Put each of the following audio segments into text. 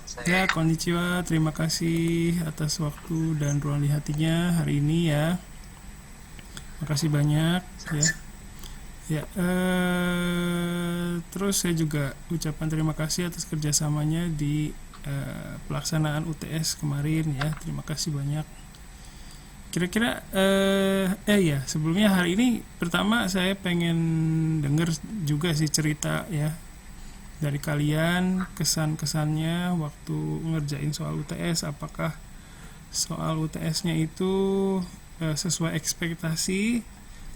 Ya, Saya konnichiwa. Terima kasih atas waktu dan ruang di hatinya hari ini ya. Makasih banyak ya. saya Ya, terus saya juga ucapkan terima kasih atas kerjasamanya di pelaksanaan UTS kemarin ya. Terima kasih banyak. Kira-kira ya sebelumnya hari ini pertama saya pengen denger juga sih cerita ya dari kalian kesan-kesannya waktu ngerjain soal UTS. Apakah soal UTS-nya itu sesuai ekspektasi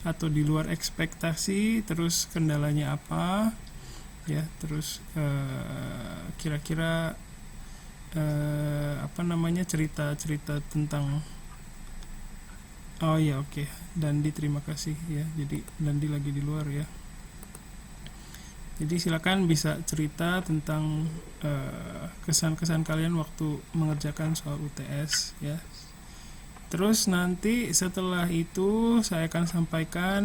atau di luar ekspektasi, terus kendalanya apa ya, terus kira-kira apa namanya, cerita-cerita tentang. Oh ya, oke. Dandi, terima kasih ya. Jadi Dandi lagi di luar ya. Jadi silakan bisa cerita tentang kesan-kesan kalian waktu mengerjakan soal UTS ya. Terus nanti setelah itu saya akan sampaikan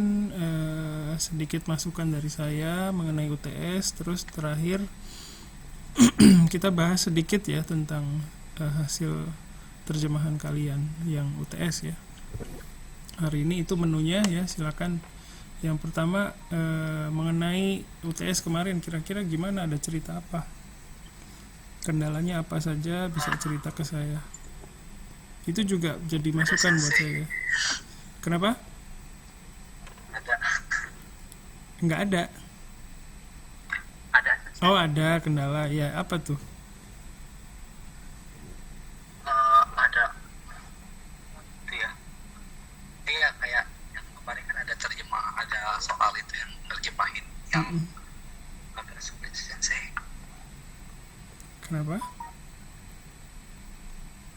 sedikit masukan dari saya mengenai UTS. Terus terakhir kita bahas sedikit ya tentang hasil terjemahan kalian yang UTS ya. Hari ini itu menunya ya, silakan. Yang pertama mengenai UTS kemarin, kira-kira gimana, ada cerita apa? Kendalanya apa saja, bisa cerita ke saya. Itu juga jadi ada masukan buat sensei saya. Kenapa? ada Nggak ada. ada sensei Oh, ada kendala. Ya, apa tuh? ada itu ya. Iya kayak yang kemarin kan ada terjemah, ada soal itu yang nerjemahin yang Mm-mm. agak sulit sensei. Kenapa? Eh,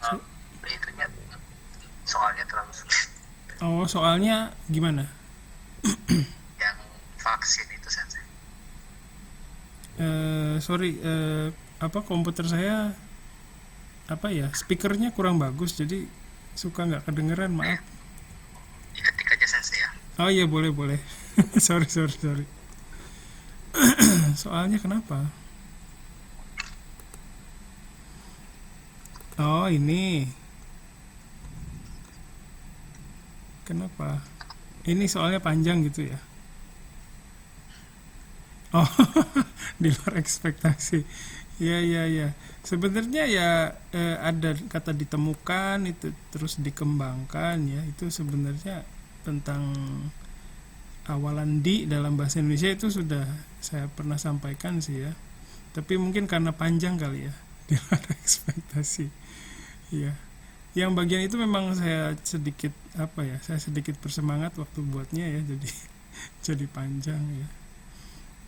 So- itunya soalnya terlalu sulit. oh, soalnya gimana? Yang vaksin itu sensei. Sorry, apa, komputer saya apa ya, speakernya kurang bagus, jadi suka nggak kedengeran, Ya, maaf. diketik aja sensei ya. Oh iya, boleh boleh. Sorry. Soalnya kenapa? Oh, ini kenapa? Ini soalnya panjang gitu ya? Oh, di luar ekspektasi. Ya. Sebenarnya ya ada kata ditemukan itu terus dikembangkan ya. Itu sebenarnya tentang awalan di dalam bahasa Indonesia itu sudah saya pernah sampaikan sih ya. Tapi mungkin karena panjang kali ya, di luar ekspektasi. Iya. Yang bagian itu memang saya sedikit apa ya? Saya sedikit bersemangat waktu buatnya ya, jadi jadi panjang ya.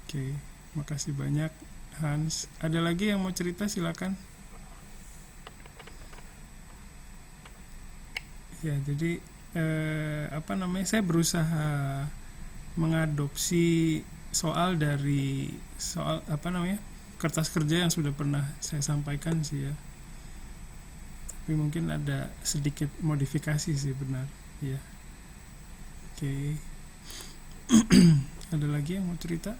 Oke, makasih banyak Hans. Ada lagi yang mau cerita, silakan. Ya, jadi apa namanya? Saya berusaha mengadopsi soal dari soal apa namanya? Kertas kerja yang sudah pernah saya sampaikan sih ya. Tapi mungkin ada sedikit modifikasi sih, benar. Ya. Oke. Ada lagi yang mau cerita?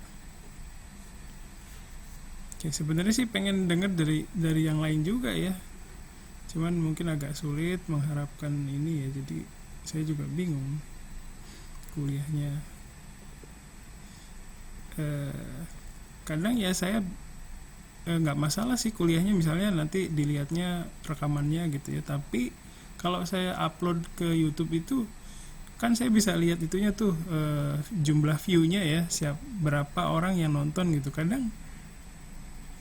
Oke, sebenarnya sih pengen dengar dari yang lain juga ya. Cuman mungkin agak sulit mengharapkan ini ya, jadi saya juga bingung kuliahnya. eh, Kadang ya saya nggak masalah sih kuliahnya, misalnya nanti dilihatnya rekamannya gitu ya, tapi kalau saya upload ke YouTube itu kan saya bisa lihat itunya tuh, jumlah view-nya ya, berapa orang yang nonton gitu. Kadang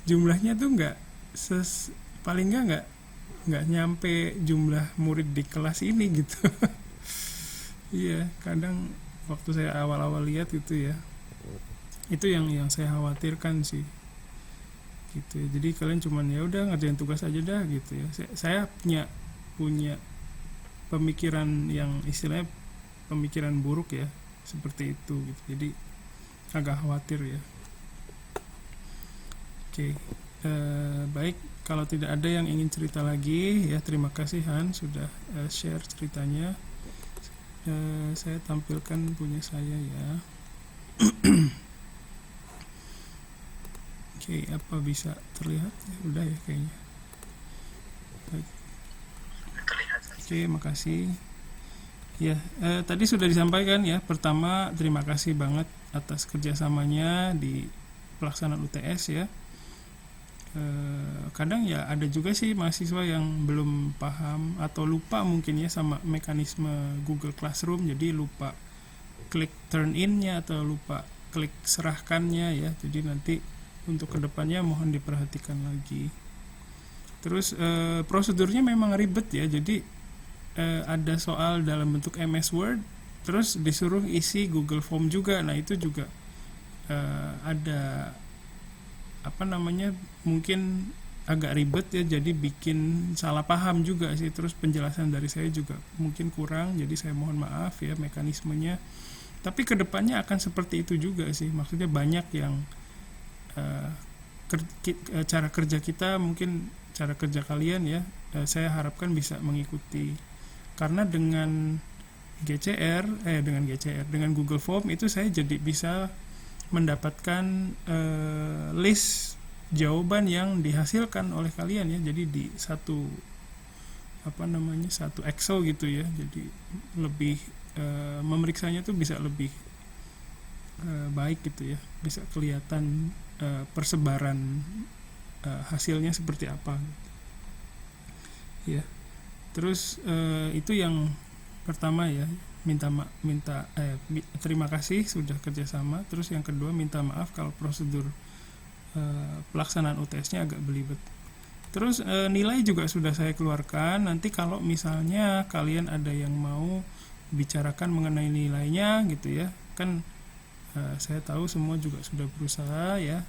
jumlahnya tuh nggak paling nggak nyampe jumlah murid di kelas ini gitu. Iya, kadang waktu saya awal-awal lihat itu ya, itu yang saya khawatirkan sih gitu ya. Jadi kalian cuman ya udah ngerjain tugas aja dah gitu ya. Saya punya pemikiran yang istilahnya pemikiran buruk ya, seperti itu gitu. Jadi agak khawatir ya. Oke, baik, kalau tidak ada yang ingin cerita lagi ya, terima kasih Han sudah share ceritanya. Saya tampilkan punya saya ya. Oke, apa bisa terlihat? Ya, udah ya kayaknya. Baik. terlihat. Oke, makasih. Ya, tadi sudah disampaikan ya. Pertama, terima kasih banget atas kerjasamanya di pelaksanaan UTS ya. Kadang ya ada juga sih mahasiswa yang belum paham atau lupa mungkin ya sama mekanisme Google Classroom, jadi lupa klik turn in-nya atau lupa klik serahkannya ya. Jadi nanti untuk kedepannya mohon diperhatikan lagi. Terus prosedurnya memang ribet ya. Jadi ada soal dalam bentuk MS Word, terus disuruh isi Google Form juga. Nah itu juga ada apa namanya, mungkin agak ribet ya, jadi bikin salah paham juga sih. Terus penjelasan dari saya juga mungkin kurang, jadi saya mohon maaf ya mekanismenya. Tapi kedepannya akan seperti itu juga sih, maksudnya banyak yang cara kerja kita, mungkin cara kerja kalian ya, saya harapkan bisa mengikuti. Karena dengan dengan Google Form itu saya jadi bisa mendapatkan list jawaban yang dihasilkan oleh kalian ya. Jadi di satu satu Excel gitu ya. Jadi lebih memeriksanya tuh bisa lebih baik gitu ya. Bisa kelihatan persebaran hasilnya seperti apa. Ya. Terus itu yang pertama ya, terima kasih sudah kerjasama. Terus yang kedua, minta maaf kalau prosedur pelaksanaan UTS-nya agak belibet. Terus nilai juga sudah saya keluarkan. Nanti kalau misalnya kalian ada yang mau bicarakan mengenai nilainya gitu ya, kan saya tahu semua juga sudah berusaha ya.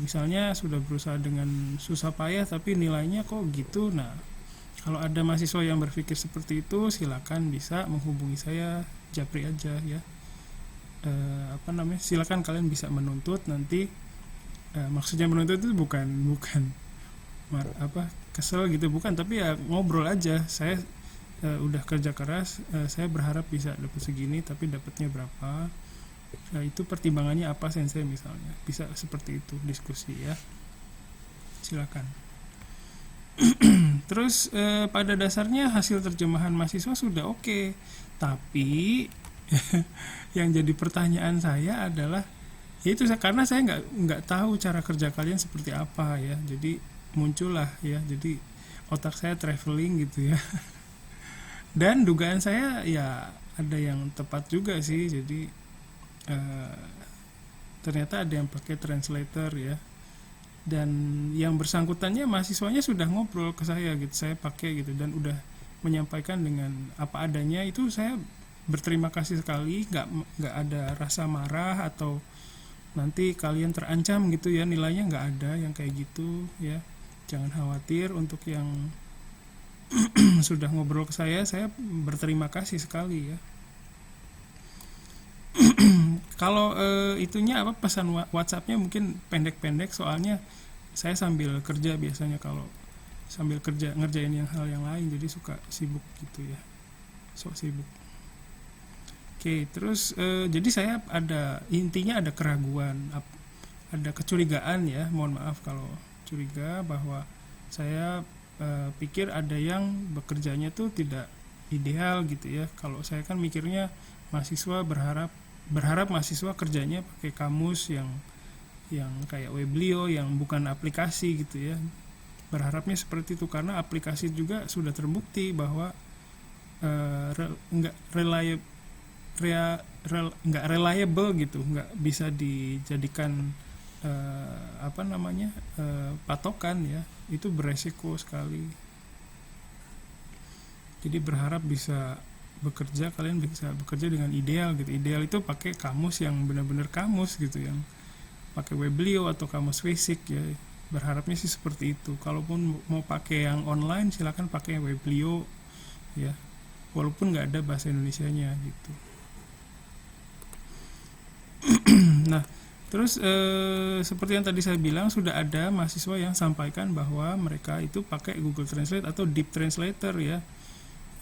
Misalnya sudah berusaha dengan susah payah tapi nilainya kok gitu. Nah, kalau ada mahasiswa yang berpikir seperti itu, silakan bisa menghubungi saya, Japri aja ya. Silakan kalian bisa menuntut nanti. Maksudnya menuntut itu bukan kesel gitu, bukan, tapi ya ngobrol aja. Saya udah kerja keras, saya berharap bisa dapat segini, tapi dapatnya berapa? Itu pertimbangannya apa sensei misalnya. Bisa seperti itu diskusi ya. Silakan. Terus pada dasarnya hasil terjemahan mahasiswa sudah oke. Tapi yang jadi pertanyaan saya adalah itu, karena saya nggak tahu cara kerja kalian seperti apa ya. Jadi muncullah ya, jadi otak saya traveling gitu ya. Dan dugaan saya ya ada yang tepat juga sih. Jadi ternyata ada yang pakai translator ya. Dan yang bersangkutannya mahasiswanya sudah ngobrol ke saya gitu, saya pakai gitu, dan udah menyampaikan dengan apa adanya. Itu saya berterima kasih sekali, nggak ada rasa marah atau nanti kalian terancam gitu ya, nilainya nggak ada yang kayak gitu ya. Jangan khawatir. Untuk yang sudah ngobrol ke saya berterima kasih sekali ya. Kalau itunya pesan WhatsAppnya mungkin pendek-pendek, soalnya saya sambil kerja biasanya, kalau sambil kerja ngerjain hal yang lain, jadi suka sibuk gitu ya, sok sibuk. Oke, terus jadi saya intinya ada keraguan, ada kecurigaan ya, mohon maaf kalau curiga, bahwa saya pikir ada yang bekerjanya tuh tidak ideal gitu ya. Kalau saya kan mikirnya mahasiswa berharap mahasiswa kerjanya pakai kamus yang kayak Weblio, yang bukan aplikasi gitu ya. Berharapnya seperti itu, karena aplikasi juga sudah terbukti bahwa nggak reliable gitu, nggak bisa dijadikan patokan ya. Itu beresiko sekali. Jadi berharap kalian bisa bekerja dengan ideal gitu. Ideal itu pakai kamus yang benar-benar kamus gitu, yang pakai Weblio atau kamus basic ya. Berharapnya sih seperti itu. Kalaupun mau pakai yang online, silakan pakai Weblio ya, walaupun nggak ada bahasa Indonesianya gitu. Nah, terus seperti yang tadi saya bilang, sudah ada mahasiswa yang sampaikan bahwa mereka itu pakai Google Translate atau Deep Translator ya.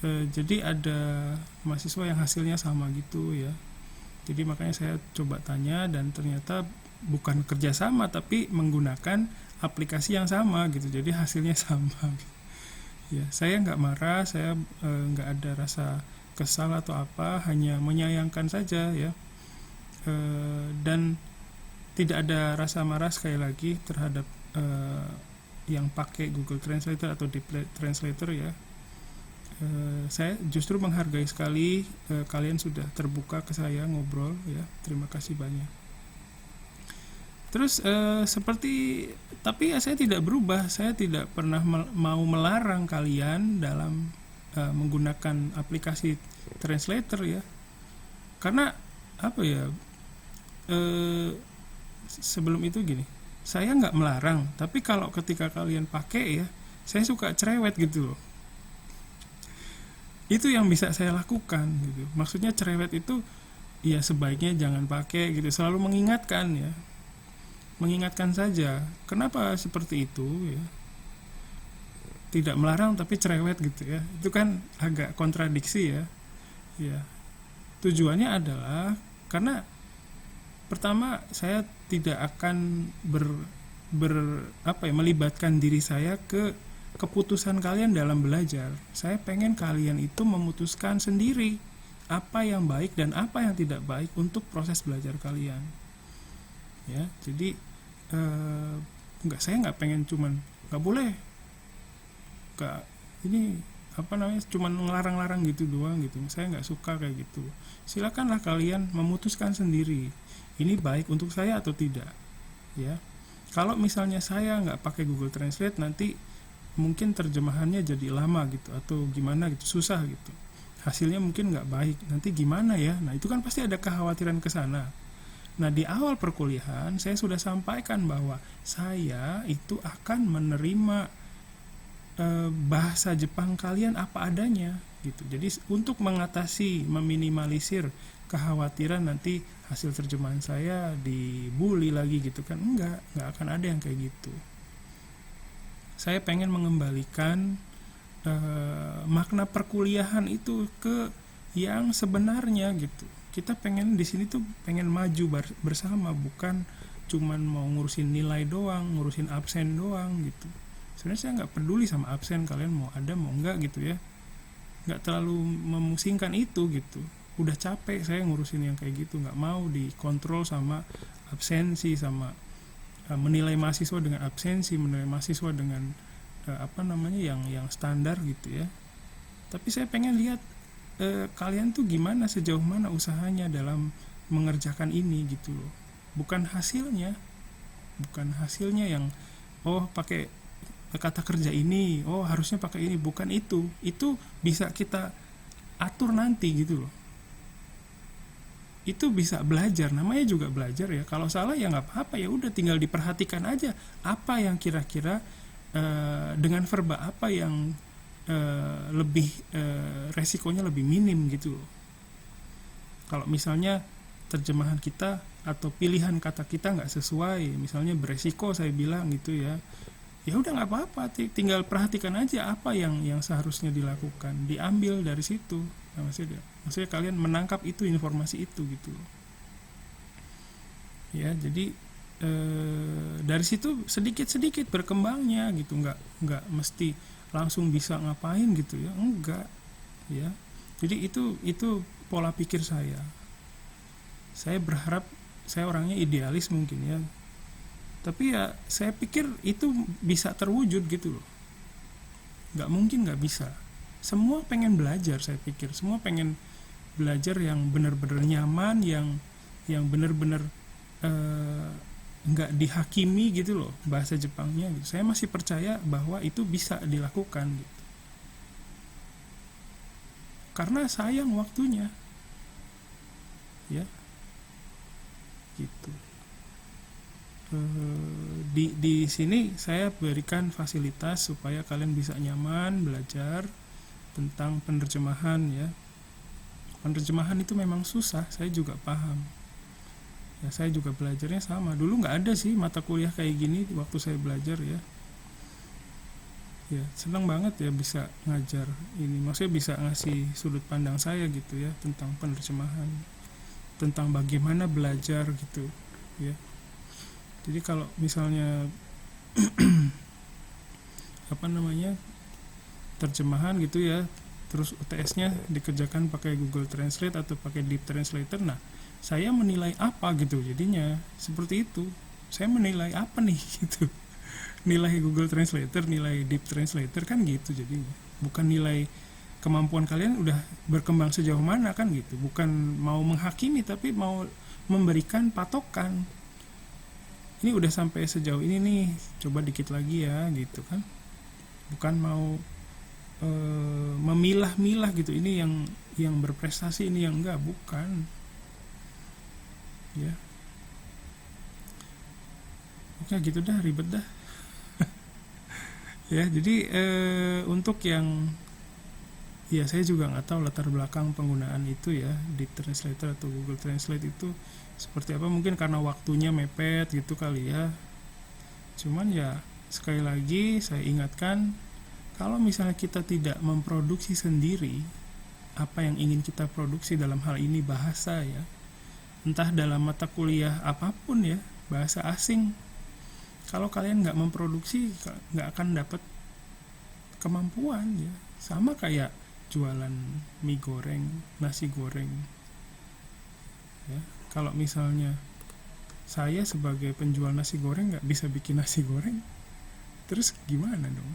Jadi ada mahasiswa yang hasilnya sama gitu ya. Jadi makanya saya coba tanya, dan ternyata bukan kerjasama tapi menggunakan aplikasi yang sama gitu, jadi hasilnya sama. Ya, saya nggak marah, saya nggak ada rasa kesal atau apa, hanya menyayangkan saja ya. Dan tidak ada rasa marah sekali lagi terhadap eh, yang pakai Google Translator atau Deep Translator ya. Saya justru menghargai sekali kalian sudah terbuka ke saya ngobrol ya. Terima kasih banyak. Terus tapi ya saya tidak berubah. Saya tidak pernah mau melarang kalian dalam menggunakan aplikasi translator ya. Karena apa ya? Sebelum itu gini, saya nggak melarang, tapi kalau ketika kalian pakai ya, saya suka cerewet gitu loh. Itu yang bisa saya lakukan gitu. Maksudnya cerewet itu ya sebaiknya jangan pakai gitu, selalu mengingatkan ya, mengingatkan saja. Kenapa seperti itu ya? Tidak melarang tapi cerewet gitu ya, itu kan agak kontradiksi ya. Ya, tujuannya adalah karena pertama saya tidak akan melibatkan diri saya ke keputusan kalian dalam belajar. Saya pengen kalian itu memutuskan sendiri apa yang baik dan apa yang tidak baik untuk proses belajar kalian. Ya, jadi saya nggak pengen cuman nggak boleh, nggak ini cuman ngelarang-larang gitu doang gitu. Saya nggak suka kayak gitu. Silakanlah kalian memutuskan sendiri ini baik untuk saya atau tidak ya. Kalau misalnya saya nggak pakai Google Translate, nanti mungkin terjemahannya jadi lama gitu atau gimana gitu, susah gitu, hasilnya mungkin nggak baik, nanti gimana ya. Nah itu kan pasti ada kekhawatiran ke sana. Nah di awal perkuliahan saya sudah sampaikan bahwa saya itu akan menerima bahasa Jepang kalian apa adanya gitu. Jadi untuk mengatasi, meminimalisir kekhawatiran nanti hasil terjemahan saya dibully lagi gitu kan, enggak akan ada yang kayak gitu. Saya pengen mengembalikan makna perkuliahan itu ke yang sebenarnya gitu. Kita pengen di sini tuh pengen maju bersama, bukan cuman mau ngurusin nilai doang, ngurusin absen doang gitu. Sebenarnya saya nggak peduli sama absen, kalian mau ada mau enggak gitu ya, nggak terlalu memusingkan itu gitu. Udah capek saya ngurusin yang kayak gitu, nggak mau dikontrol sama absensi, sama menilai mahasiswa dengan absensi, menilai mahasiswa dengan yang standar gitu ya. Tapi saya pengen lihat kalian tuh gimana, sejauh mana usahanya dalam mengerjakan ini gitu loh. Bukan hasilnya yang pakai kata kerja ini, harusnya pakai ini, bukan itu bisa kita atur nanti gitu loh. Itu bisa belajar, namanya juga belajar ya. Kalau salah ya nggak apa-apa, ya udah tinggal diperhatikan aja apa yang kira-kira dengan verba apa yang lebih resikonya lebih minim gitu loh. Kalau misalnya terjemahan kita atau pilihan kata kita nggak sesuai, misalnya beresiko saya bilang gitu ya, ya udah nggak apa-apa, tinggal perhatikan aja apa yang seharusnya dilakukan, diambil dari situ. Nah, maksudnya kalian menangkap itu, informasi itu gitu loh ya. Jadi dari situ sedikit berkembangnya gitu, nggak mesti langsung bisa ngapain gitu ya, enggak ya. Jadi itu pola pikir saya berharap, saya orangnya idealis mungkin ya, tapi ya saya pikir itu bisa terwujud gitu loh. Nggak mungkin nggak bisa. Semua pengen belajar, saya pikir semua pengen belajar yang benar-benar nyaman, yang benar-benar nggak dihakimi gitu loh bahasa Jepangnya gitu. Saya masih percaya bahwa itu bisa dilakukan gitu. Karena sayang waktunya ya gitu. Di sini saya berikan fasilitas supaya kalian bisa nyaman belajar tentang penerjemahan ya. Penerjemahan itu memang susah, saya juga paham ya, saya juga belajarnya sama. Dulu nggak ada sih mata kuliah kayak gini waktu saya belajar ya. Ya senang banget ya bisa ngajar ini, maksudnya bisa ngasih sudut pandang saya gitu ya tentang penerjemahan, tentang bagaimana belajar gitu ya. Jadi kalau misalnya terjemahan gitu ya, terus UTS-nya dikerjakan pakai Google Translate atau pakai Deep Translator. Nah, saya menilai apa gitu jadinya seperti itu. Saya menilai apa nih gitu. Nilai Google Translator, nilai Deep Translator kan gitu jadinya. Bukan nilai kemampuan kalian udah berkembang sejauh mana kan gitu. Bukan mau menghakimi tapi mau memberikan patokan. Ini udah sampai sejauh ini nih, coba dikit lagi ya gitu kan. Bukan mau memilah-milah gitu, ini yang berprestasi, ini yang enggak, bukan ya. Oke gitu dah, ribet dah. Ya jadi untuk yang ya saya juga nggak tahu latar belakang penggunaan itu ya, Deep Translator atau Google Translate itu seperti apa, mungkin karena waktunya mepet gitu kali ya. Cuman ya sekali lagi saya ingatkan, kalau misalnya kita tidak memproduksi sendiri apa yang ingin kita produksi, dalam hal ini bahasa ya, entah dalam mata kuliah apapun ya, bahasa asing, kalau kalian nggak memproduksi nggak akan dapat kemampuan ya. Sama kayak jualan mie goreng, nasi goreng ya. Kalau misalnya saya sebagai penjual nasi goreng nggak bisa bikin nasi goreng, terus gimana dong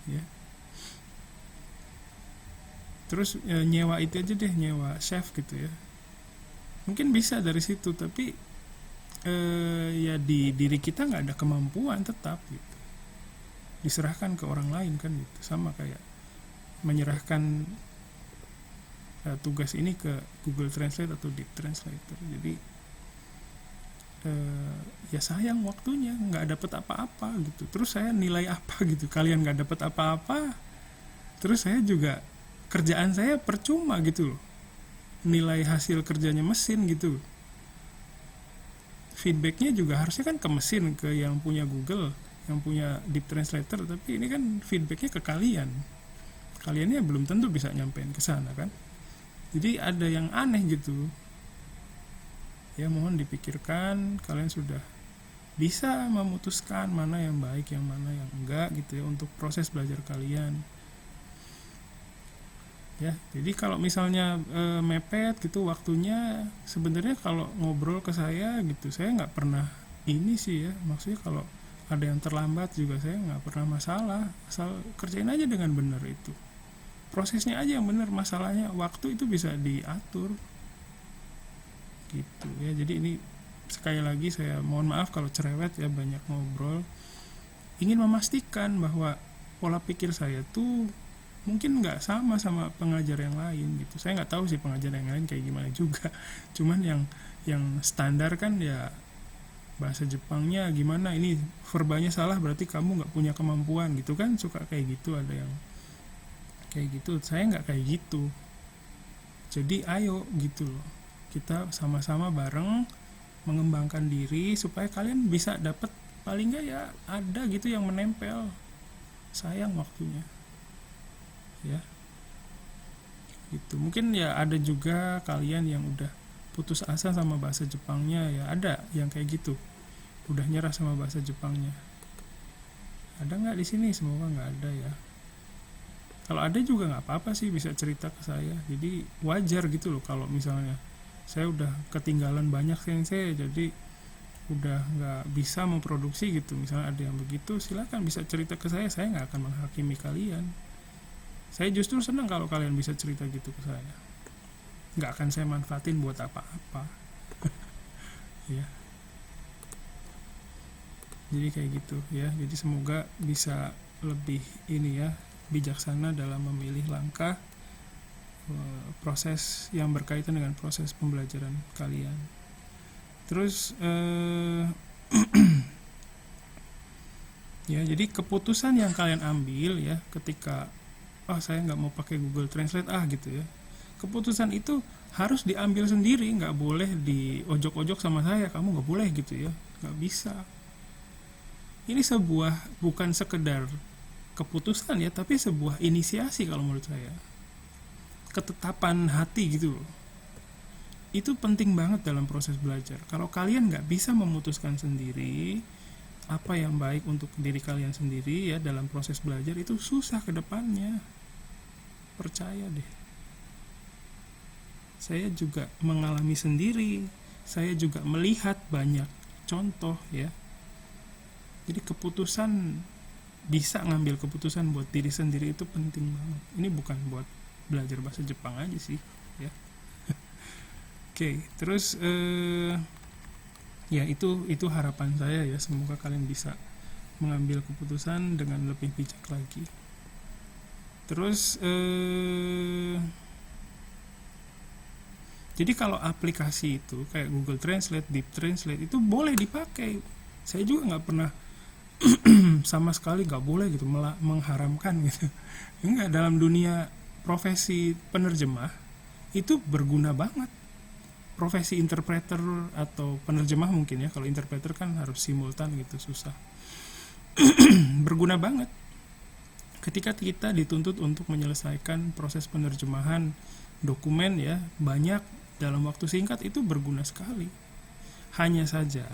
ya. Terus nyewa itu aja deh, nyewa chef gitu ya, mungkin bisa dari situ, tapi ya di diri kita nggak ada kemampuan tetap gitu, diserahkan ke orang lain kan gitu. Sama kayak menyerahkan tugas ini ke Google Translate atau Deep Translator. Jadi ya sayang waktunya, nggak dapet apa-apa gitu. Terus saya nilai apa gitu, kalian nggak dapet apa-apa, terus saya juga kerjaan saya percuma gitu loh, nilai hasil kerjanya mesin gitu. Feedbacknya juga harusnya kan ke mesin, ke yang punya Google, yang punya Deep Translator, tapi ini kan feedbacknya ke kalian, kaliannya belum tentu bisa nyampein ke sana kan. Jadi ada yang aneh gitu ya. Mohon dipikirkan, kalian sudah bisa memutuskan mana yang baik, yang mana yang enggak gitu ya, untuk proses belajar kalian ya. Jadi kalau misalnya mepet gitu waktunya, sebenarnya kalau ngobrol ke saya gitu, saya nggak pernah ini sih ya, maksudnya kalau ada yang terlambat juga saya nggak pernah masalah, asal kerjain aja dengan benar, itu prosesnya aja yang benar, masalahnya waktu itu bisa diatur gitu ya. Jadi ini sekali lagi saya mohon maaf kalau cerewet ya, banyak ngobrol, ingin memastikan bahwa pola pikir saya tuh mungkin nggak sama pengajar yang lain gitu. Saya nggak tahu sih pengajar yang lain kayak gimana juga. Cuman yang standar kan ya bahasa Jepangnya gimana, ini verbanya salah berarti kamu nggak punya kemampuan gitu kan, suka kayak gitu, ada yang kayak gitu. Saya nggak kayak gitu. Jadi ayo gitu loh, kita sama-sama bareng mengembangkan diri supaya kalian bisa dapat paling nggak ya ada gitu yang menempel. Sayang waktunya ya gitu. Mungkin ya ada juga kalian yang udah putus asa sama bahasa Jepangnya ya, ada yang kayak gitu, udah nyerah sama bahasa Jepangnya. Ada nggak di sini? Semoga nggak ada ya. Kalau ada juga nggak apa-apa sih, bisa cerita ke saya. Jadi wajar gitu loh kalau misalnya saya udah ketinggalan banyak sensei, jadi udah nggak bisa memproduksi gitu, misalnya ada yang begitu, silakan bisa cerita ke saya nggak akan menghakimi kalian. Saya justru senang kalau kalian bisa cerita gitu ke saya, nggak akan saya manfaatin buat apa-apa. Ya jadi kayak gitu ya. Jadi semoga bisa lebih ini ya, bijaksana dalam memilih langkah proses yang berkaitan dengan proses pembelajaran kalian. Terus ya jadi keputusan yang kalian ambil ya ketika saya nggak mau pakai Google Translate gitu ya, keputusan itu harus diambil sendiri, nggak boleh diojok-ojok sama saya, kamu nggak boleh gitu ya, nggak bisa. Ini sebuah bukan sekedar keputusan ya, tapi sebuah inisiasi kalau menurut saya, ketetapan hati gitu loh. Itu penting banget dalam proses belajar. Kalau kalian nggak bisa memutuskan sendiri apa yang baik untuk diri kalian sendiri ya dalam proses belajar, itu susah ke depannya. percaya deh. Saya juga mengalami sendiri, saya juga melihat banyak contoh ya. Jadi bisa ngambil keputusan buat diri sendiri itu penting banget. Ini bukan buat belajar bahasa Jepang aja sih ya. Oke, terus ya itu harapan saya ya, semoga kalian bisa mengambil keputusan dengan lebih bijak lagi. Terus jadi kalau aplikasi itu kayak Google Translate, Deep Translate itu boleh dipakai. Saya juga nggak pernah sama sekali nggak boleh gitu, mengharamkan gitu. Enggak, dalam dunia profesi penerjemah itu berguna banget. Profesi interpreter atau penerjemah mungkin ya, kalau interpreter kan harus simultan gitu, susah. Berguna banget ketika kita dituntut untuk menyelesaikan proses penerjemahan dokumen ya, banyak dalam waktu singkat, itu berguna sekali. Hanya saja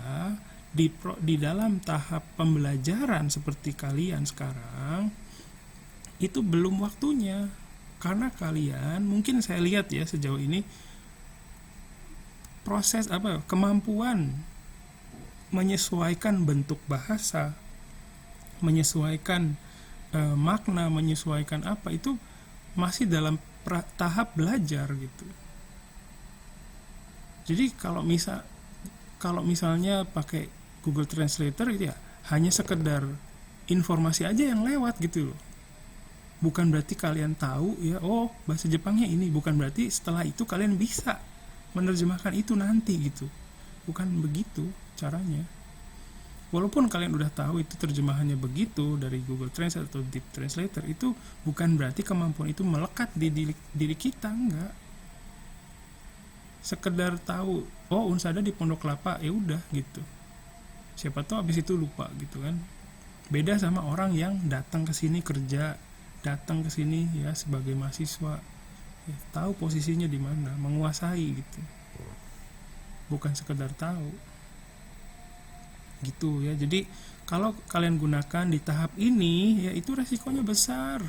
di dalam tahap pembelajaran seperti kalian sekarang itu belum waktunya, karena kalian mungkin saya lihat ya sejauh ini proses kemampuan menyesuaikan bentuk bahasa, menyesuaikan makna, menyesuaikan apa, itu masih dalam tahap belajar gitu. Jadi kalau misalnya pakai Google Translator itu ya hanya sekedar informasi aja yang lewat gitu loh. Bukan berarti kalian tahu ya, oh bahasa Jepangnya ini, bukan berarti setelah itu kalian bisa menerjemahkan itu nanti gitu. Bukan begitu caranya. Walaupun kalian udah tahu itu terjemahannya begitu dari Google Translate atau Deep Translator, itu bukan berarti kemampuan itu melekat di diri kita, enggak. Sekedar tahu, oh Unsada di Pondok Kelapa, ya udah gitu. Siapa tahu abis itu lupa gitu kan. Beda sama orang yang datang ke sini kerja, datang ke sini ya sebagai mahasiswa, ya, tahu posisinya di mana, menguasai gitu. Bukan sekedar tahu. Gitu ya. Jadi kalau kalian gunakan di tahap ini ya itu resikonya besar.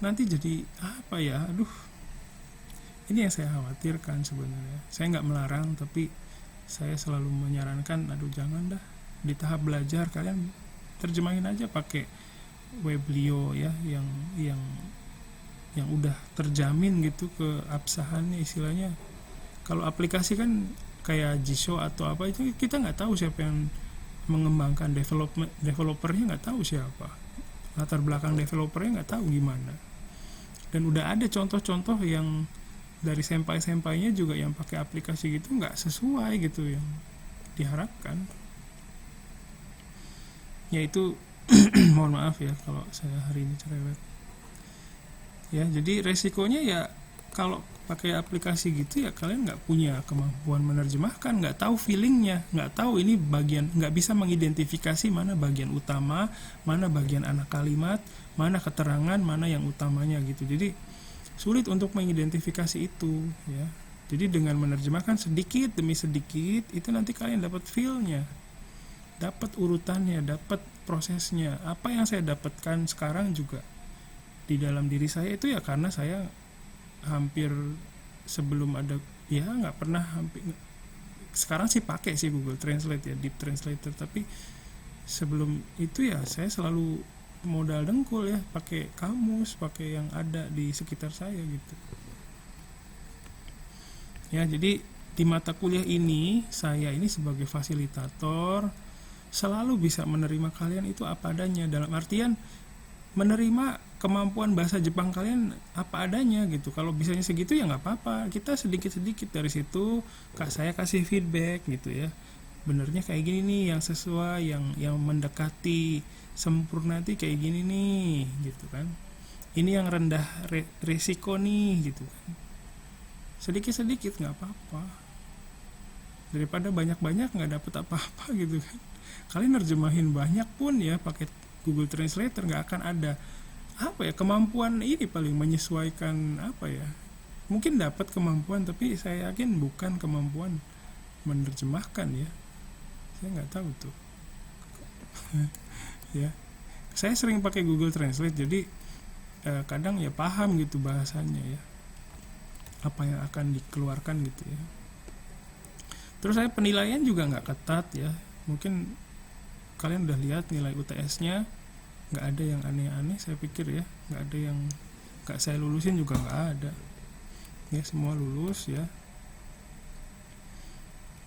Nanti jadi apa ya? Aduh. Ini yang saya khawatirkan sebenarnya. Saya nggak melarang, tapi saya selalu menyarankan, aduh jangan dah. Di tahap belajar kalian terjemahin aja pakai Weblio ya, yang udah terjamin gitu keabsahannya istilahnya. Kalau aplikasi kan kayak Jisho atau apa itu kita nggak tahu siapa yang mengembangkan, developernya nggak tahu siapa, latar belakang developernya nggak tahu gimana. Dan udah ada contoh-contoh yang dari senpai-senpainya juga yang pakai aplikasi gitu nggak sesuai gitu yang diharapkan. Yaitu mohon maaf ya kalau saya hari ini cerewet. Ya, jadi resikonya ya kalau pakai aplikasi gitu ya kalian nggak punya kemampuan menerjemahkan, nggak tahu feelingnya, nggak tahu ini bagian, nggak bisa mengidentifikasi mana bagian utama, mana bagian anak kalimat, mana keterangan, mana yang utamanya gitu. Jadi sulit untuk mengidentifikasi itu ya. Jadi dengan menerjemahkan sedikit demi sedikit itu nanti kalian dapat feel-nya, dapat urutannya, dapat prosesnya. Apa yang saya dapatkan sekarang juga di dalam diri saya itu ya karena saya hampir sebelum ada ya nggak pernah, hampir sekarang sih pakai sih Google Translate ya, Deep Translator, tapi sebelum itu ya saya selalu modal dengkul ya, pakai kamus, pakai yang ada di sekitar saya gitu ya. Jadi di mata kuliah ini saya ini sebagai fasilitator selalu bisa menerima kalian itu apa adanya, dalam artian menerima kemampuan bahasa Jepang kalian apa adanya gitu. Kalau bisanya segitu ya nggak apa-apa, kita sedikit-sedikit dari situ saya kasih feedback gitu ya, benernya kayak gini nih yang sesuai, yang mendekati sempurna nanti kayak gini nih gitu kan, ini yang rendah resiko nih gitu kan. Sedikit-sedikit nggak apa-apa, daripada banyak-banyak nggak dapet apa-apa gitu kan. Kalian nerjemahin banyak pun ya pakai Google Translator nggak akan ada apa ya kemampuan ini, paling menyesuaikan apa ya, mungkin dapat kemampuan tapi saya yakin bukan kemampuan menerjemahkan ya, saya nggak tahu tuh. Ya saya sering pakai Google Translate, jadi kadang ya paham gitu bahasanya ya, apa yang akan dikeluarkan gitu ya. Terus saya penilaian juga nggak ketat ya, mungkin kalian udah lihat nilai UTS-nya nggak ada yang aneh-aneh, saya pikir ya, nggak ada yang nggak saya lulusin juga nggak ada ya, semua lulus ya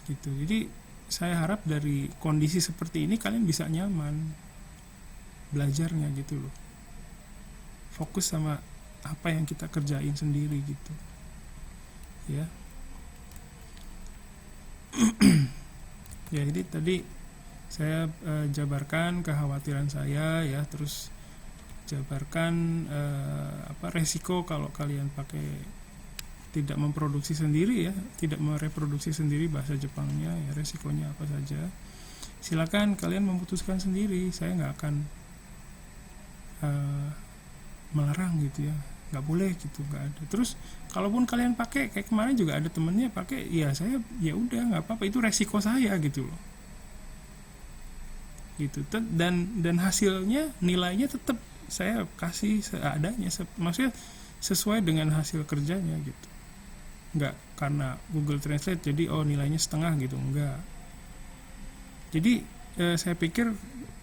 gitu. Jadi saya harap dari kondisi seperti ini kalian bisa nyaman belajarnya gitu loh, fokus sama apa yang kita kerjain sendiri gitu ya. Ya jadi tadi saya jabarkan kekhawatiran saya ya, terus jabarkan resiko kalau kalian pakai tidak memproduksi sendiri ya, tidak mereproduksi sendiri bahasa Jepangnya ya, resikonya apa saja. Silakan kalian memutuskan sendiri, saya nggak akan melarang gitu ya, nggak boleh gitu, nggak ada. Terus kalaupun kalian pakai, kayak kemarin juga ada temennya pakai, ya saya ya udah nggak apa-apa, itu resiko saya gitu loh gitu. Dan hasilnya, nilainya tetap saya kasih seadanya, maksudnya sesuai dengan hasil kerjanya gitu, nggak karena Google Translate jadi nilainya setengah gitu, enggak. Jadi saya pikir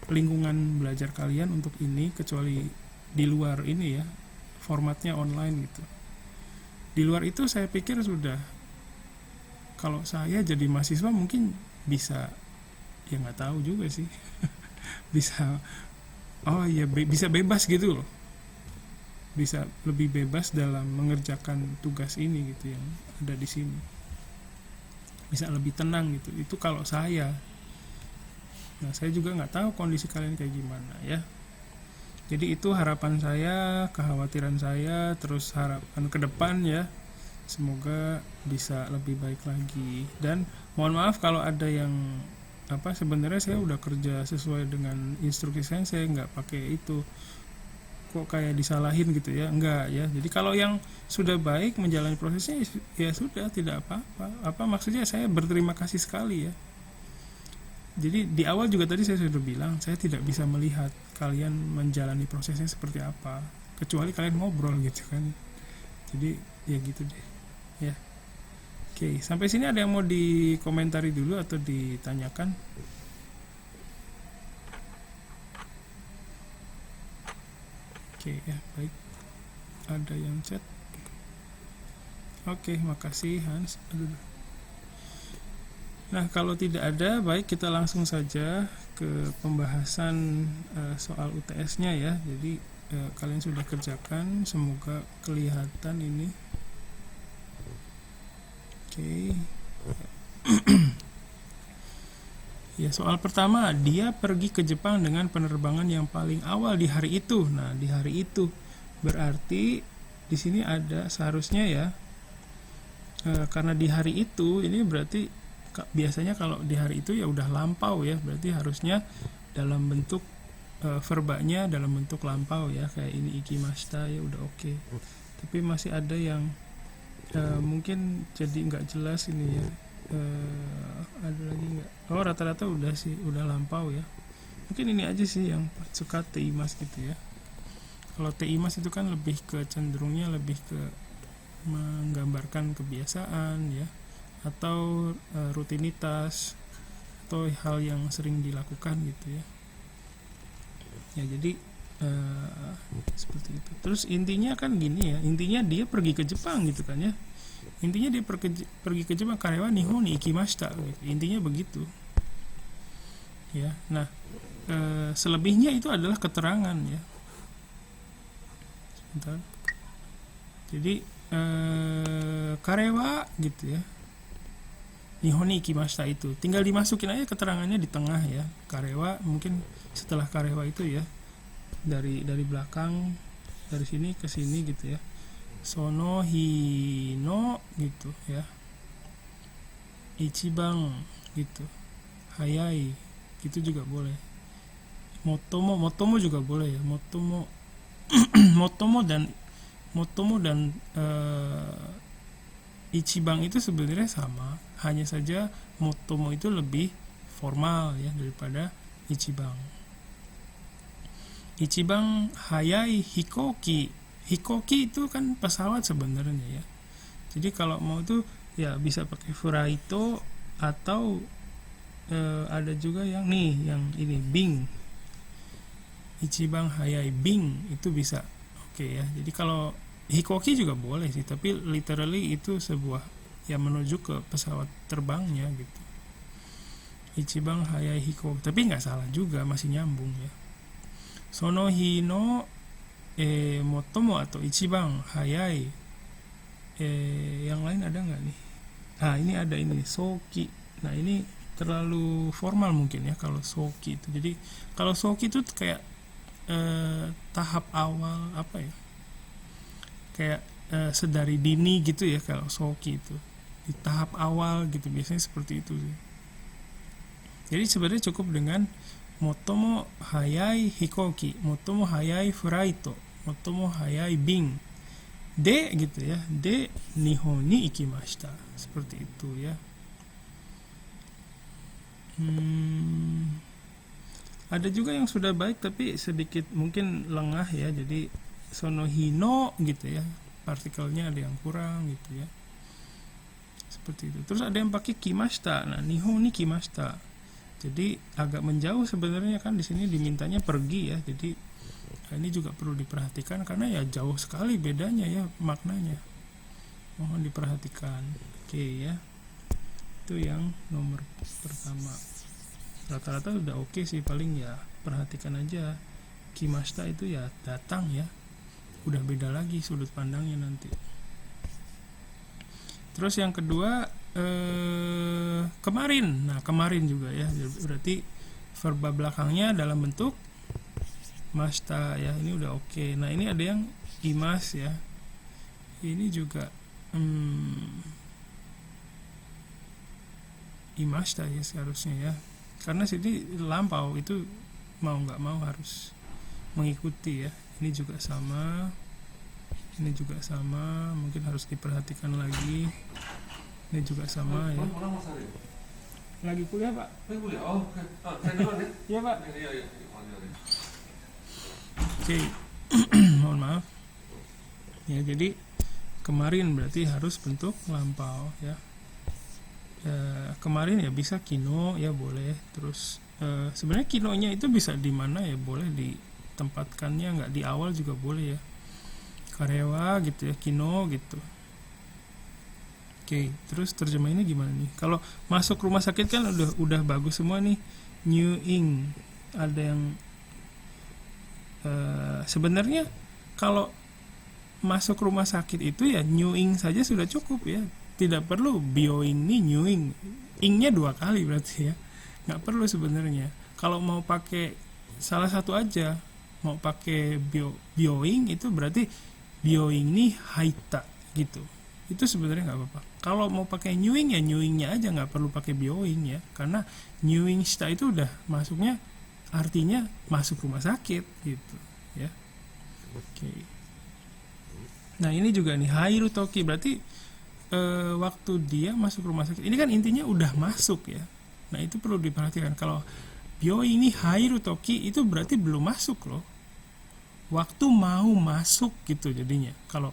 lingkungan belajar kalian untuk ini, kecuali di luar ini ya, formatnya online gitu, di luar itu saya pikir sudah, kalau saya jadi mahasiswa mungkin bisa, ya nggak tahu juga sih bisa bisa bebas gitu loh, bisa lebih bebas dalam mengerjakan tugas ini gitu yang ada di sini, bisa lebih tenang gitu. Itu kalau saya. Nah saya juga nggak tahu kondisi kalian kayak gimana ya. Jadi itu harapan saya, kekhawatiran saya, terus harapan ke depan ya, semoga bisa lebih baik lagi. Dan mohon maaf kalau ada yang sebenarnya saya udah kerja sesuai dengan instruksi saya nggak pakai itu, kok kayak disalahin gitu ya, enggak ya. Jadi kalau yang sudah baik menjalani prosesnya ya sudah, tidak apa-apa. Maksudnya saya berterima kasih sekali ya. Jadi di awal juga tadi saya sudah bilang, saya tidak bisa melihat kalian menjalani prosesnya seperti apa, kecuali kalian ngobrol gitu kan. Jadi ya gitu deh ya. Oke, sampai sini ada yang mau dikomentari dulu atau ditanyakan? Oke ya, baik. Ada yang chat? Oke, makasih Hans. Nah, kalau tidak ada, baik kita langsung saja ke pembahasan soal UTS-nya ya. Jadi kalian sudah kerjakan, semoga kelihatan ini. Oke. Ya, soal pertama, dia pergi ke Jepang dengan penerbangan yang paling awal di hari itu. Nah, di hari itu berarti di sini ada seharusnya ya, karena di hari itu ini berarti biasanya kalau di hari itu ya udah lampau ya, berarti harusnya dalam bentuk verbanya dalam bentuk lampau ya, kayak ini ikimashita ya udah oke. Tapi masih ada yang mungkin jadi nggak jelas ini ya. Ada lagi nggak? Rata-rata udah sih, udah lampau ya. Mungkin ini aja sih yang suka teimas gitu ya. Kalau teimas itu kan lebih ke cenderungnya lebih ke menggambarkan kebiasaan ya, atau rutinitas, atau hal yang sering dilakukan gitu ya. Ya jadi seperti itu. Terus intinya kan gini ya, intinya dia pergi ke Jepang gitu kan ya. Intinya dia pergi ke Jepang, karewa nihon ni ikimashita gitu. Intinya begitu ya. Nah selebihnya itu adalah keterangan ya. Sebentar. Jadi karewa gitu ya, nihon ni ikimashita itu tinggal dimasukin aja keterangannya di tengah ya. Karewa mungkin setelah karewa itu ya, dari belakang, dari sini ke sini gitu ya. Sono hino gitu ya, ichibang gitu, hayai gitu juga boleh. Motomo juga boleh ya. Motomo dan ichibang itu sebenarnya sama, hanya saja motomo itu lebih formal ya daripada ichibang. Ichibang hayai hikoki hikoki itu kan pesawat sebenarnya ya. Jadi kalau mau tuh ya bisa pakai furaito, atau ada juga yang nih, yang ini Bing, Ichiban Hayai Bing, itu bisa. Oke ya. Jadi kalau hikoki juga boleh sih, tapi literally itu sebuah yang menuju ke pesawat terbangnya gitu. Ichiban Hayai Hikoki, tapi nggak salah juga, masih nyambung ya. Sono hino motomo atau Ichiban Hayai, yang lain ada nggak nih? Ini ada ini Soki. Nah ini terlalu formal mungkin ya kalau Soki itu. Jadi kalau Soki itu kayak tahap awal apa ya? Kayak sedari dini gitu ya kalau Soki itu. Di tahap awal gitu biasanya seperti itu sih. Jadi sebenarnya cukup dengan motomo hayai hikoki, motomo hayai furaito, motomo hayai bing. De gitu ya, de Nihon ni ikimashita, seperti itu ya. Ada juga yang sudah baik tapi sedikit mungkin lengah ya, jadi sono hino gitu ya, partikelnya ada yang kurang gitu ya, seperti itu. Terus ada yang pakai kimashita. Nah Nihon ni kimashita, jadi agak menjauh sebenarnya kan, di sini dimintanya pergi ya, jadi ini juga perlu diperhatikan karena ya jauh sekali bedanya ya maknanya, mohon diperhatikan. Oke ya, itu yang nomor pertama. Rata-rata udah oke sih, paling ya perhatikan aja kimashita itu ya datang ya, udah beda lagi sudut pandangnya nanti. Terus yang kedua kemarin. Nah kemarin juga ya, berarti verba belakangnya dalam bentuk masta ya, ini udah oke. Nah ini ada yang imas ya, ini juga imasta ya seharusnya ya, karena sini lampau itu mau nggak mau harus mengikuti ya. Ini juga sama, ini juga sama, mungkin harus diperhatikan lagi. Ini juga sama ya. Lagi kuliah pak? Oh, saya duluan ya. Iya pak. Iya. Oke. Mohon maaf ya, jadi kemarin berarti harus bentuk lampau ya. Kemarin ya bisa kino ya boleh. Terus sebenarnya kinonya itu bisa di mana ya, boleh ditempatkannya, nggak di awal juga boleh ya, karewa gitu ya, kino gitu. Oke, terus terjemahannya gimana nih? Kalau masuk rumah sakit kan udah bagus semua nih. New ing, ada yang sebenarnya kalau masuk rumah sakit itu ya new-ing saja sudah cukup ya, tidak perlu bio-ing nih new-ing, ing-nya 2 kali berarti ya, nggak perlu sebenarnya. Kalau mau pakai salah satu aja, mau pakai bio-ing itu berarti bio-ing nih haita gitu, itu sebenarnya nggak apa-apa. Kalau mau pakai new-ing ya new-ing-nya aja, nggak perlu pakai bio-ing ya, karena new-ing shita itu udah masuknya artinya masuk rumah sakit gitu ya. Oke. Nah ini juga nih hairu toki, berarti waktu dia masuk rumah sakit ini kan intinya udah masuk ya. Nah itu perlu diperhatikan. Kalau bio ini hairu toki itu berarti belum masuk loh, waktu mau masuk gitu jadinya. Kalau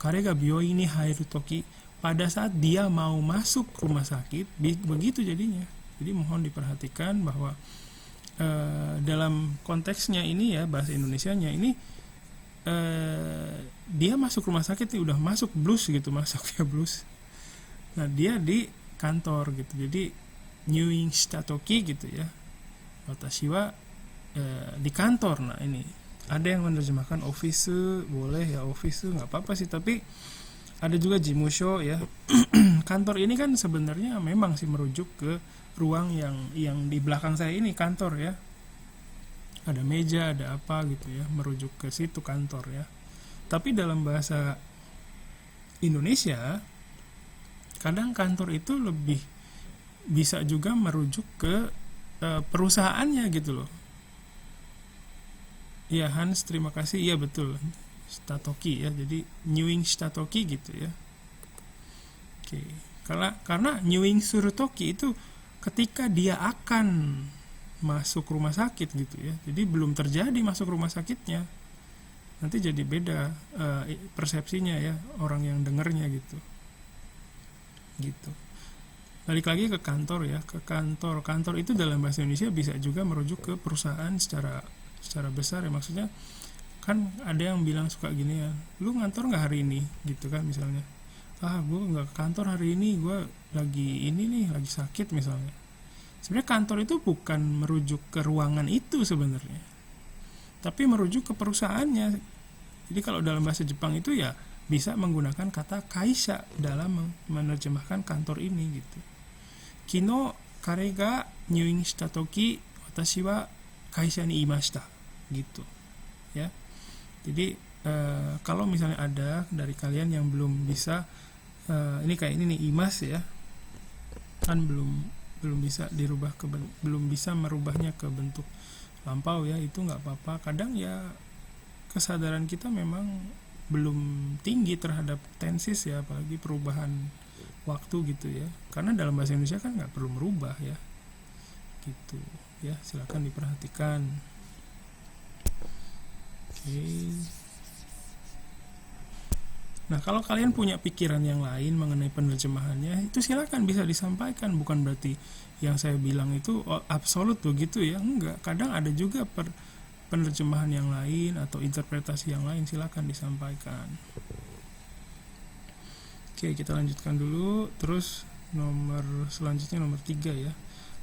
karega bio ini hairu toki, pada saat dia mau masuk rumah sakit, begitu jadinya. Jadi mohon diperhatikan bahwa dalam konteksnya ini ya, bahasa Indonesianya ini dia masuk rumah sakit nih, udah masuk blues gitu, masuk ya blues. Nah dia di kantor gitu, jadi nyuing shitatoki gitu ya, watashi wa di kantor. Nah ini ada yang menerjemahkan office, boleh ya, office nggak apa-apa sih, tapi ada juga jimusho ya. Kantor ini kan sebenarnya memang sih merujuk ke ruang yang di belakang saya ini, kantor ya, ada meja, ada apa gitu ya, merujuk ke situ kantor ya. Tapi dalam bahasa Indonesia kadang kantor itu lebih bisa juga merujuk ke perusahaannya gitu loh ya. Hans terima kasih, iya betul, shitatoki ya, jadi nyuing shitatoki gitu ya. Oke, karena nyuing surutoki itu ketika dia akan masuk rumah sakit gitu ya, jadi belum terjadi masuk rumah sakitnya. nanti jadi beda persepsinya ya orang yang dengernya gitu. Balik lagi ke kantor ya, ke kantor itu dalam bahasa Indonesia bisa juga merujuk ke perusahaan secara besar ya. Maksudnya kan ada yang bilang suka gini ya, lu ngantor nggak hari ini gitu kan, misalnya gue nggak ke kantor hari ini, gue lagi sakit misalnya. Sebenarnya kantor itu bukan merujuk ke ruangan itu sebenarnya, tapi merujuk ke perusahaannya. Jadi kalau dalam bahasa Jepang itu ya bisa menggunakan kata kaisha dalam menerjemahkan kantor ini gitu. Kino kare ga nyuin shita toki watashi wa kaisha ni imashita gitu ya. Jadi kalau misalnya ada dari kalian yang belum bisa ini kayak ini nih, imas ya kan belum bisa dirubah belum bisa merubahnya ke bentuk lampau ya, itu nggak apa-apa. Kadang ya kesadaran kita memang belum tinggi terhadap tenses ya, apalagi perubahan waktu gitu ya, karena dalam bahasa Indonesia kan nggak perlu merubah ya gitu ya. Silakan diperhatikan. Oke. Nah, kalau kalian punya pikiran yang lain mengenai penerjemahannya, itu silakan bisa disampaikan. Bukan berarti yang saya bilang itu absolut begitu ya, enggak. Kadang ada juga penerjemahan yang lain atau interpretasi yang lain, silakan disampaikan. Oke, kita lanjutkan dulu. Terus selanjutnya nomor 3 ya.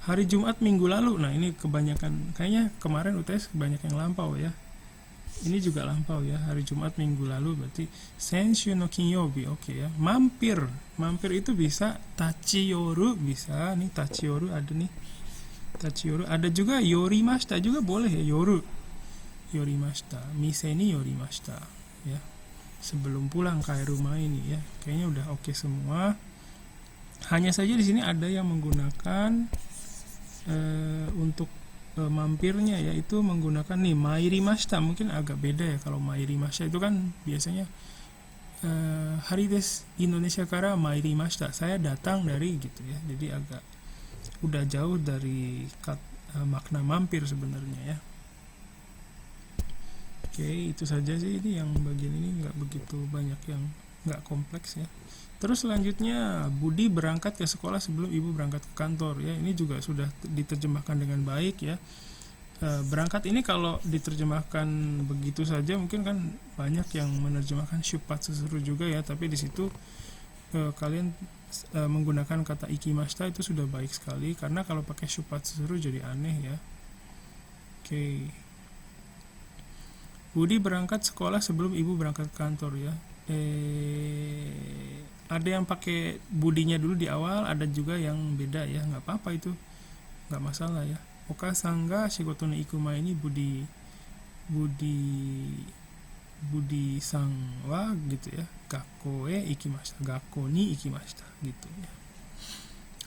Hari Jumat minggu lalu. Nah, ini kebanyakan, kayaknya kemarin UTS banyak yang lampau ya. Ini juga lampau ya, hari Jumat minggu lalu berarti senshu no kinyobi. Oke ya. Mampir itu bisa tachiyoru, bisa nih tachiyoru, ada nih tachiyoru. Ada juga yorimashita juga boleh ya, yorimashita, mise ni yorimashita ya, sebelum pulang ke rumah ini ya. Kayaknya udah oke semua. Hanya saja di sini ada yang menggunakan untuk mampirnya yaitu menggunakan nih mairimashita. Mungkin agak beda ya, kalau mairimashita itu kan biasanya hari des Indonesia kara mairimashita, saya datang dari gitu ya. Jadi agak udah jauh dari makna mampir sebenarnya ya. Oke, itu saja sih, ini yang bagian ini nggak begitu banyak, yang nggak kompleks ya. Terus selanjutnya, Budi berangkat ke sekolah sebelum ibu berangkat ke kantor ya. Ini juga sudah diterjemahkan dengan baik ya. Berangkat ini kalau diterjemahkan begitu saja mungkin kan banyak yang menerjemahkan syupat susuru juga ya. Tapi di situ kalian menggunakan kata ikimashita itu sudah baik sekali, karena kalau pakai syupat susuru jadi aneh ya. Oke. Budi berangkat sekolah sebelum ibu berangkat ke kantor ya. Ada yang pakai budinya dulu di awal, ada juga yang beda ya, nggak apa-apa, itu nggak masalah ya. Okasan ga shigoto ni iku mae ni budi san wa gitu ya, gakko e ikimashita, gakko ni ikimashita gitu ya.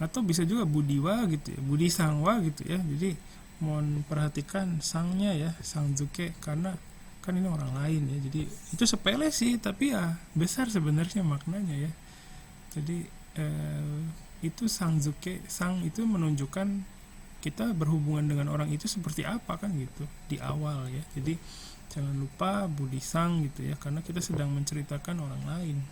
Atau bisa juga budi wa gitu ya, budi san wa gitu ya. Jadi mohon perhatikan sangnya ya, sangzuke, karena kan ini orang lain ya. Jadi itu sepele sih, tapi ya besar sebenarnya maknanya ya. Jadi itu sangzuke, sang itu menunjukkan kita berhubungan dengan orang itu seperti apa kan gitu di awal ya. Jadi jangan lupa budi sang gitu ya, karena kita sedang menceritakan orang lain.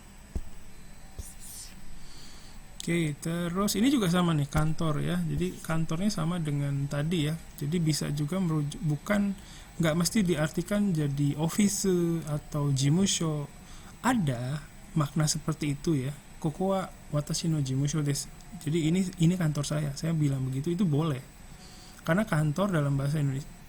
Oke, terus ini juga sama nih, kantor ya. Jadi kantornya sama dengan tadi ya. Jadi bisa juga merujuk, bukan, nggak mesti diartikan jadi office atau jimusho. Ada makna seperti itu ya. Koko wa watashi no jimusho desu. Jadi ini kantor saya bilang begitu, itu boleh. Karena kantor dalam bahasa Indonesia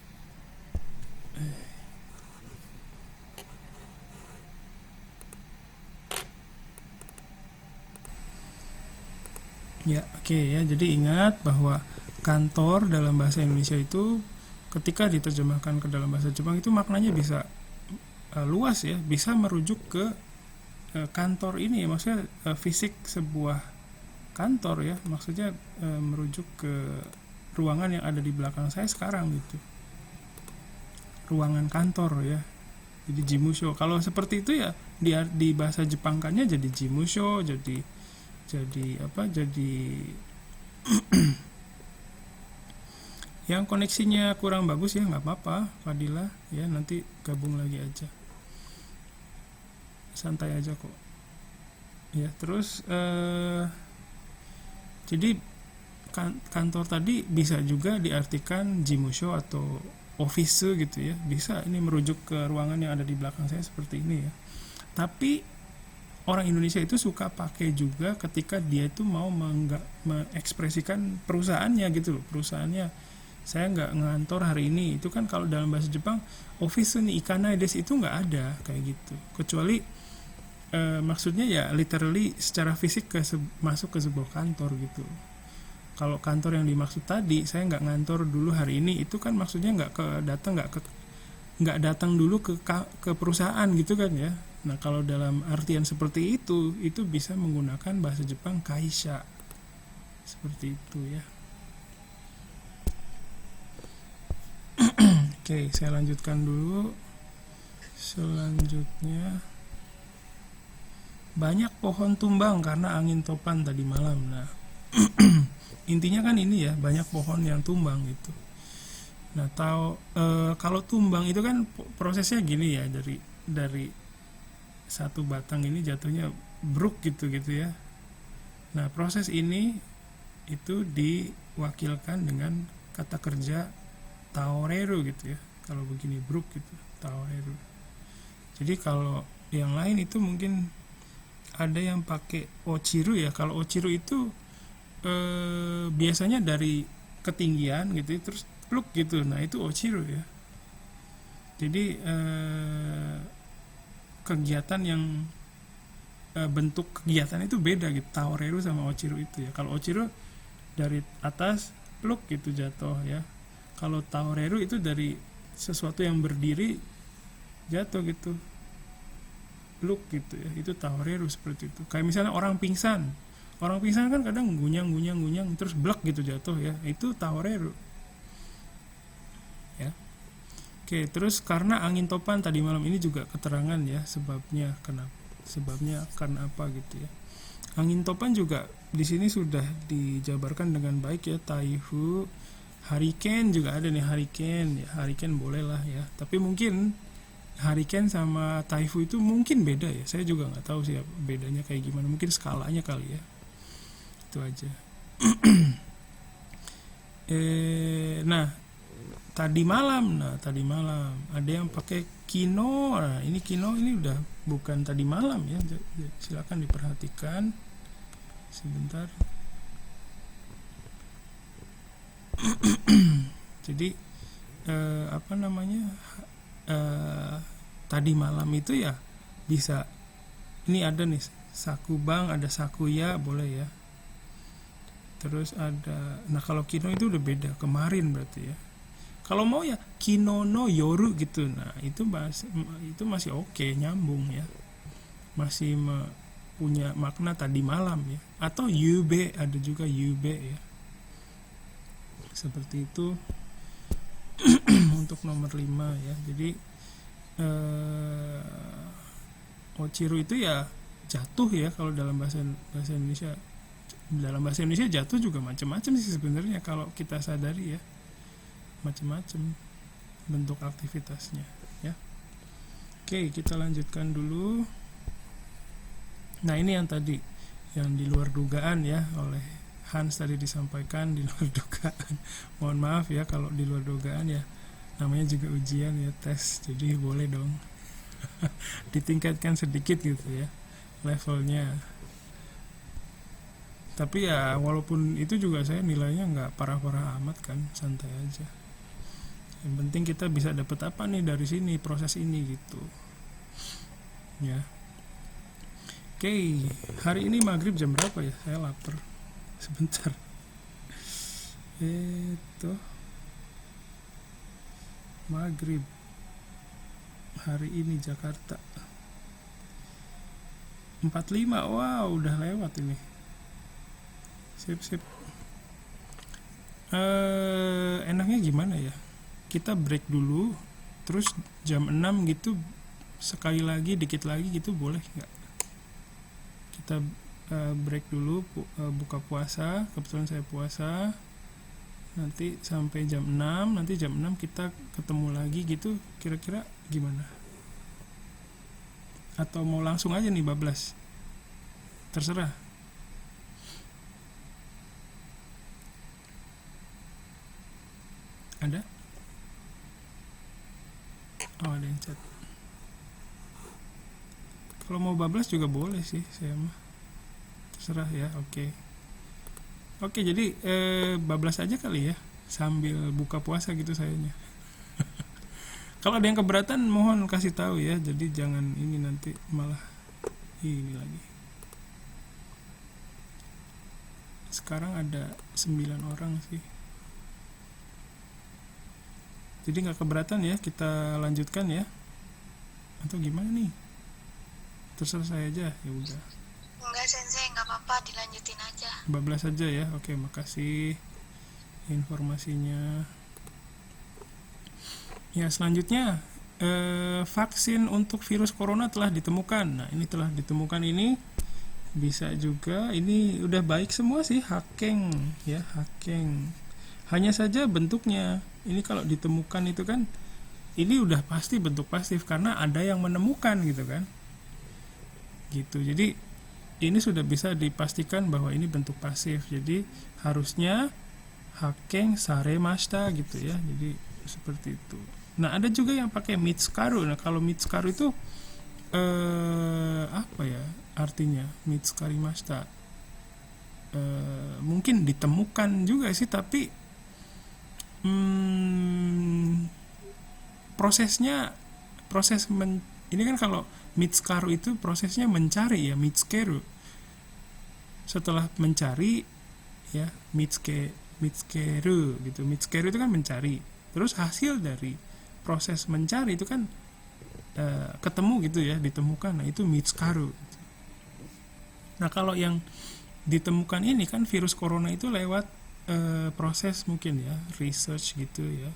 ya, oke ya. Jadi ingat bahwa kantor dalam bahasa Indonesia itu ketika diterjemahkan ke dalam bahasa Jepang itu maknanya bisa luas ya, bisa merujuk ke kantor ini, maksudnya fisik sebuah kantor ya, maksudnya merujuk ke ruangan yang ada di belakang saya sekarang gitu, ruangan kantor ya. Jadi jimusho, kalau seperti itu ya di bahasa Jepangkannya jadi jimusho, jadi apa, jadi yang koneksinya kurang bagus ya nggak apa-apa, Fadila ya, nanti gabung lagi aja. santai aja kok ya. Terus jadi kantor tadi bisa juga diartikan jimusho atau office gitu ya, bisa. Ini merujuk ke ruangan yang ada di belakang saya seperti ini ya. Tapi orang Indonesia itu suka pakai juga ketika dia itu mau mengekspresikan perusahaannya gitu loh. Perusahaannya, saya nggak ngantor hari ini, itu kan kalau dalam bahasa Jepang office ni ikanai desu, itu nggak ada kayak gitu, kecuali maksudnya ya literally secara fisik masuk ke sebuah kantor gitu. Kalau kantor yang dimaksud tadi, saya nggak ngantor dulu hari ini, itu kan maksudnya nggak datang dulu ke perusahaan gitu kan ya. Nah kalau dalam artian seperti itu bisa menggunakan bahasa Jepang kaisha, seperti itu ya. Oke, saya lanjutkan dulu. Selanjutnya, banyak pohon tumbang karena angin topan tadi malam. Nah intinya kan ini ya, banyak pohon yang tumbang gitu. Nah kalau tumbang itu kan prosesnya gini ya, dari satu batang ini jatuhnya bruk gitu ya. Nah proses ini itu diwakilkan dengan kata kerja taoreru gitu ya. Kalau begini bruk gitu, taoreru. Jadi kalau yang lain itu mungkin ada yang pakai ochiru ya. Kalau ochiru itu biasanya dari ketinggian gitu terus pluk gitu. Nah itu ochiru ya. Jadi kegiatan yang bentuk kegiatan itu beda gitu, taoreru sama ochiru itu ya. Kalau ochiru dari atas pluk gitu jatuh ya. Kalau taoreru itu dari sesuatu yang berdiri jatuh gitu, pluk gitu ya. Itu taoreru seperti itu. Kayak misalnya orang pingsan kan kadang gunyang terus blek gitu jatuh ya, itu taoreru ya. Oke, terus karena angin topan tadi malam ini juga keterangan ya sebabnya karena apa gitu ya. Angin topan juga di sini sudah dijabarkan dengan baik ya, taifu, hurricane juga ada nih, hurricane boleh lah ya. Tapi mungkin hurricane sama taifu itu mungkin beda ya, saya juga nggak tahu sih bedanya kayak gimana, mungkin skalanya kali ya. Itu aja. Nah tadi malam ada yang pakai kino. Nah ini kino ini udah bukan tadi malam ya, silakan diperhatikan sebentar. Jadi tadi malam itu ya bisa, ini ada nih sakubang, ada sakuya boleh ya. Terus ada, nah kalau kino itu udah beda, kemarin berarti ya. Kalau mau ya kino no yoru gitu, nah itu masih oke, nyambung ya, masih punya makna tadi malam ya. Atau yube, ada juga yube ya, seperti itu. Untuk nomor 5 ya. Jadi ochiru itu ya jatuh ya. Kalau dalam bahasa Indonesia, jatuh juga macam-macam sih sebenarnya kalau kita sadari ya, macam-macam bentuk aktivitasnya ya. Oke, kita lanjutkan dulu. Nah ini yang tadi yang di luar dugaan ya, oleh Hans tadi disampaikan di luar dugaan. Mohon maaf ya kalau di luar dugaan ya, namanya juga ujian ya, tes, jadi boleh dong ditingkatkan sedikit gitu ya levelnya. Tapi ya walaupun itu juga saya nilainya nggak parah-parah amat kan, santai aja. Yang penting kita bisa dapat apa nih dari sini, proses ini gitu ya. Oke, hari ini maghrib jam berapa ya? Saya lapar. Sebentar. Maghrib hari ini Jakarta 45. Wow, udah lewat ini. Sip. Enaknya gimana ya? Kita break dulu, terus jam 6 gitu sekali lagi, dikit lagi gitu, boleh nggak? Kita break dulu, buka puasa, kebetulan saya puasa, nanti sampai jam 6, nanti jam 6 kita ketemu lagi gitu, kira-kira gimana? atau mau langsung aja nih bablas? Terserah. Ada? Oh, ada yang chat. Kalau mau bablas juga boleh sih, saya mah. Terserah ya, oke. Oke, jadi bablas aja kali ya, sambil buka puasa gitu sayanya. Kalau ada yang keberatan mohon kasih tahu ya, jadi jangan ini nanti malah ini lagi. Sekarang ada 9 orang sih. Jadi nggak keberatan ya, kita lanjutkan ya, atau gimana nih? Terserah saya aja, ya udah. Enggak sensei, nggak apa-apa, dilanjutin aja. Bablas aja ya. Oke, makasih informasinya. Ya, selanjutnya vaksin untuk virus corona telah ditemukan. Nah, ini telah ditemukan ini bisa juga, ini udah baik semua sih, hakeng ya, hakeng. Hanya saja bentuknya. Ini kalau ditemukan itu kan ini udah pasti bentuk pasif karena ada yang menemukan gitu kan. Gitu. Jadi ini sudah bisa dipastikan bahwa ini bentuk pasif. Jadi harusnya hakeng saremashita gitu ya. Jadi seperti itu. Nah, ada juga yang pakai mitsukaru. Nah, kalau mitsukaru itu apa ya artinya? Mitsukarimashita. Mungkin ditemukan juga sih, tapi ini kan kalau mitsukaru itu prosesnya mencari ya, mitsukeru. Setelah mencari ya, mitskeru gitu. Mitskeru itu kan mencari. Terus hasil dari proses mencari itu kan ketemu gitu ya, ditemukan. Nah, itu mitsukaru. Nah, kalau yang ditemukan ini kan virus corona itu lewat proses mungkin ya, research gitu ya.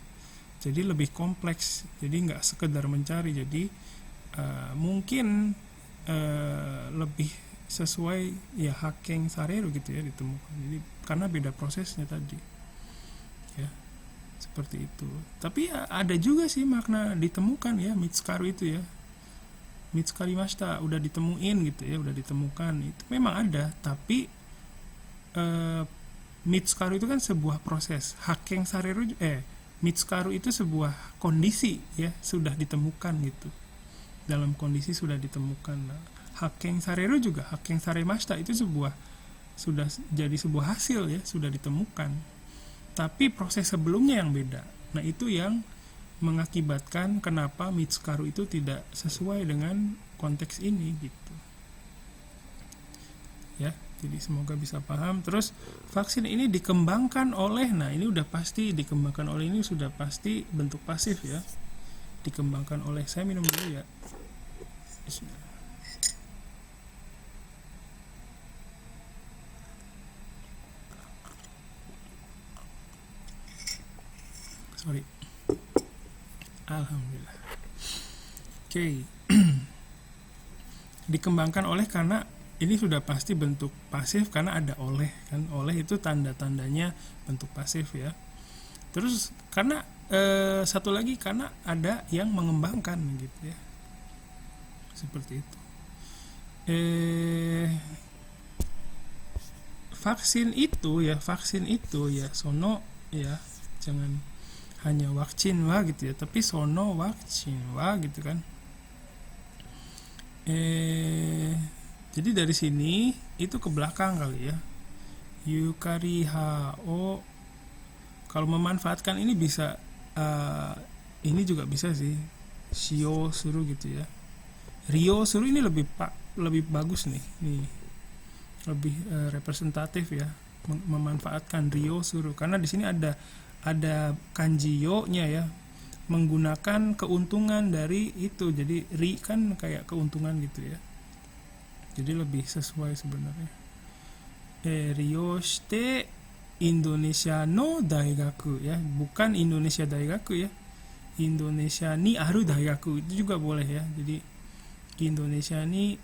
Jadi lebih kompleks. Jadi nggak sekedar mencari. Jadi mungkin lebih sesuai ya, hakeng sareru gitu ya, ditemukan. Jadi karena beda prosesnya tadi ya, seperti itu. Tapi ya, ada juga sih makna ditemukan ya, mitsukaru itu ya, mitsukarimashita, udah ditemuin gitu ya, udah ditemukan, itu memang ada. Tapi mitsukaru itu kan sebuah proses, hakeng sareru mitsukaru itu sebuah kondisi ya, sudah ditemukan gitu, dalam kondisi sudah ditemukan. Nah, hakeng sareru juga, hakeng saremashita itu sudah jadi sebuah hasil ya, sudah ditemukan. Tapi proses sebelumnya yang beda. Nah, itu yang mengakibatkan kenapa mitsukaru itu tidak sesuai dengan konteks ini gitu. Ya, jadi semoga bisa paham. Terus vaksin ini dikembangkan oleh, nah ini udah pasti dikembangkan oleh, ini sudah pasti bentuk pasif ya. Dikembangkan oleh, saya minum dulu ya. Bismillah. Sorry. Alhamdulillah. Oke. Dikembangkan oleh karena ini sudah pasti bentuk pasif karena ada oleh kan. Oleh itu tanda-tandanya bentuk pasif ya. Terus karena satu lagi karena ada yang mengembangkan gitu ya. Seperti itu. Vaksin itu ya sono ya, jangan hanya vaksin wa gitu ya, tapi sono vaksin wa gitu kan. Jadi dari sini itu ke belakang kali ya, yukari ha o. Kalau memanfaatkan ini bisa ini juga bisa sih, shio suru gitu ya. Rio suru ini lebih bagus nih lebih representatif ya, memanfaatkan Rio suru karena di sini ada kanji yo-nya ya, menggunakan keuntungan dari itu. Jadi ri kan kayak keuntungan gitu ya. Jadi lebih sesuai sebenarnya. Rio shite Indonesia no daigaku ya, bukan Indonesia daigaku ya. Indonesia ni aru daigaku itu juga boleh ya. Jadi Indonesia ni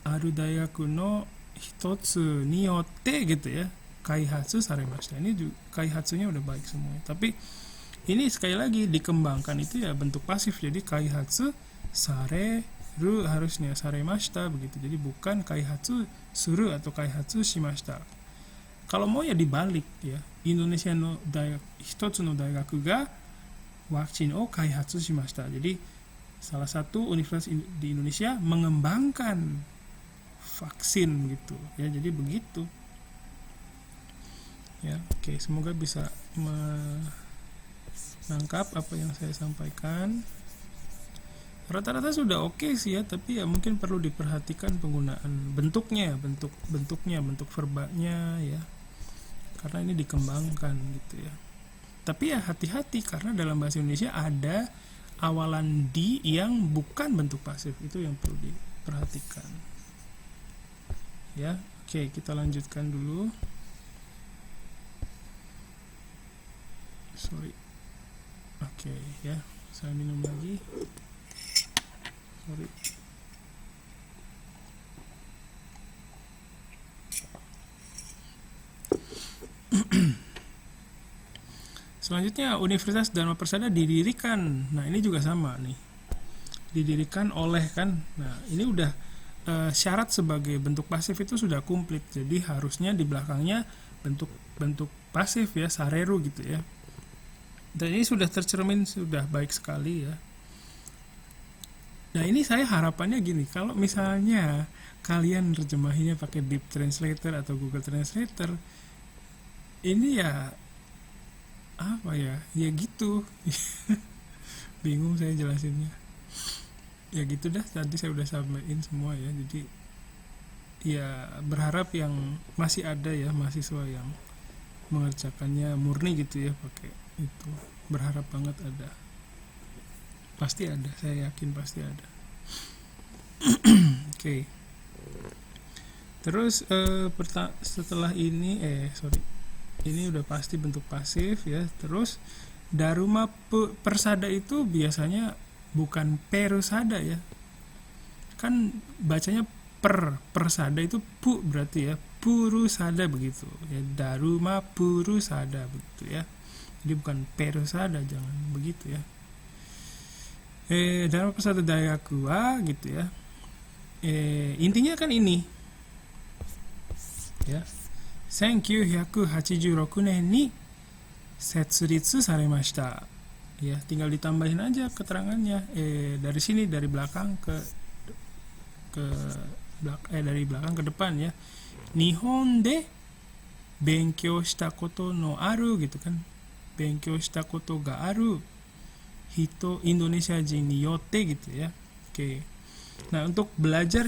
aru daigaku no hitotsu ni yotte gitu ya, kaihatsu saremashita. Ini juga kaihatsunya udah baik semuanya. Tapi ini sekali lagi dikembangkan itu ya bentuk pasif. Jadi kaihatsu sare ru harusnya saremashita begitu. Jadi bukan kaihatsu suru atau kaihatsu shimashita. Kalau mau ya dibalik ya. Indonesia no daigak hitotsu no daigaku ga waksin o kaihatsu shimashita. Jadi salah satu universitas di Indonesia mengembangkan vaksin gitu ya. Jadi begitu. Ya, oke, semoga bisa menangkap apa yang saya sampaikan. Rata-rata sudah oke sih ya, tapi ya mungkin perlu diperhatikan penggunaan bentuknya, bentuk verbanya ya. Karena ini dikembangkan gitu ya. Tapi ya hati-hati karena dalam bahasa Indonesia ada awalan di yang bukan bentuk pasif. Itu yang perlu diperhatikan. Ya, oke, kita lanjutkan dulu. Sorry. Oke, ya. Saya minum lagi. Sorry. Selanjutnya Universitas Dharma Persada didirikan. Nah, ini juga sama nih. Didirikan oleh kan. Nah, ini udah syarat sebagai bentuk pasif itu sudah komplit. Jadi harusnya di belakangnya bentuk pasif ya, sareru gitu ya. Dan ini sudah tercermin, sudah baik sekali ya. Nah, ini saya harapannya gini, kalau misalnya kalian terjemahinnya pakai Deep Translator atau Google Translator, ini ya apa ya gitu. Bingung saya jelasinnya. Ya gitu dah, tadi saya udah sampaikan semua ya. Jadi ya berharap yang masih ada ya mahasiswa yang mengerjakannya murni gitu ya pakai itu. Berharap banget ada. Pasti ada, saya yakin pasti ada. Oke. Terus setelah ini ini udah pasti bentuk pasif ya. Terus Daruma Persada itu biasanya bukan Perusada ya. Kan bacanya Persada itu pu berarti ya. Purusada begitu ya. Daruma Purusada begitu ya. Jadi bukan Perusada, jangan begitu ya. Dharma Persada Daigaku wa gitu ya. Intinya kan ini ya. 1986年に設立されました. Ya, tinggal ditambahin aja keterangannya. Dari sini dari belakang dari belakang ke depan ya. Nihon de benkyou shita koto no aru gitu kan. Benkyou shita koto ga aru hito Indonesia jin ni yotte gitu ya. Oke. Nah, untuk belajar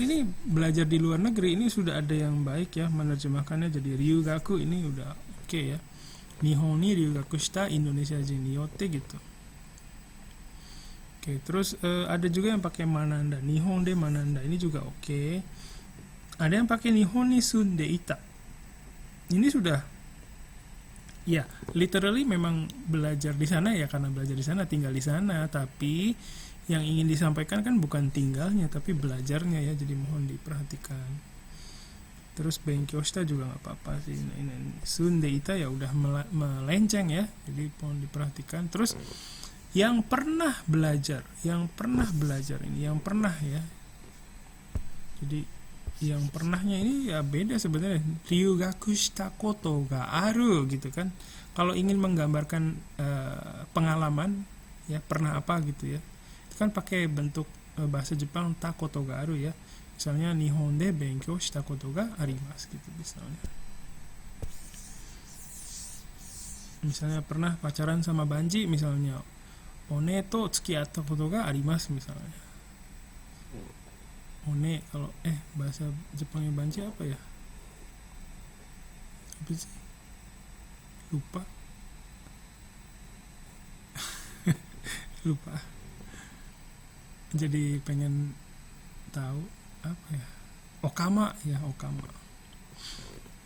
di luar negeri ini sudah ada yang baik ya menerjemahkannya jadi ryugaku, ini udah oke ya. Nihon ni ryugaku shita Indonesia jin ni yotte gitu. Oke, terus ada juga yang pakai mananda, Nihon de mananda, ini juga oke. Ada yang pakai Nihon ni sunde ita. Ini sudah ya, literally memang belajar di sana ya, karena belajar di sana, tinggal di sana, tapi yang ingin disampaikan kan bukan tinggalnya tapi belajarnya ya, jadi mohon diperhatikan. Terus benkyou shita juga nggak apa-apa sih. Ini sunde ita ya udah melenceng ya, jadi mohon diperhatikan. Terus yang pernah belajar ini, yang pernah ya. Jadi yang pernahnya ini ya beda sebenarnya. Ryugaku shita koto ga aru gitu kan. Kalau ingin menggambarkan pengalaman ya, pernah apa gitu ya, itu kan pakai bentuk bahasa Jepang ta koto ga aru ya. Misalnya Nihon de benkyou shita koto ga arimasu gitu misalnya. Misalnya pernah pacaran sama Banji misalnya. One to tsukiatta koto ga arimasu misalnya. One kalau bahasa Jepangnya Banji apa ya? Apa sih? Lupa. Lupa. Jadi pengen tahu apa ya? Okama ya, Okama.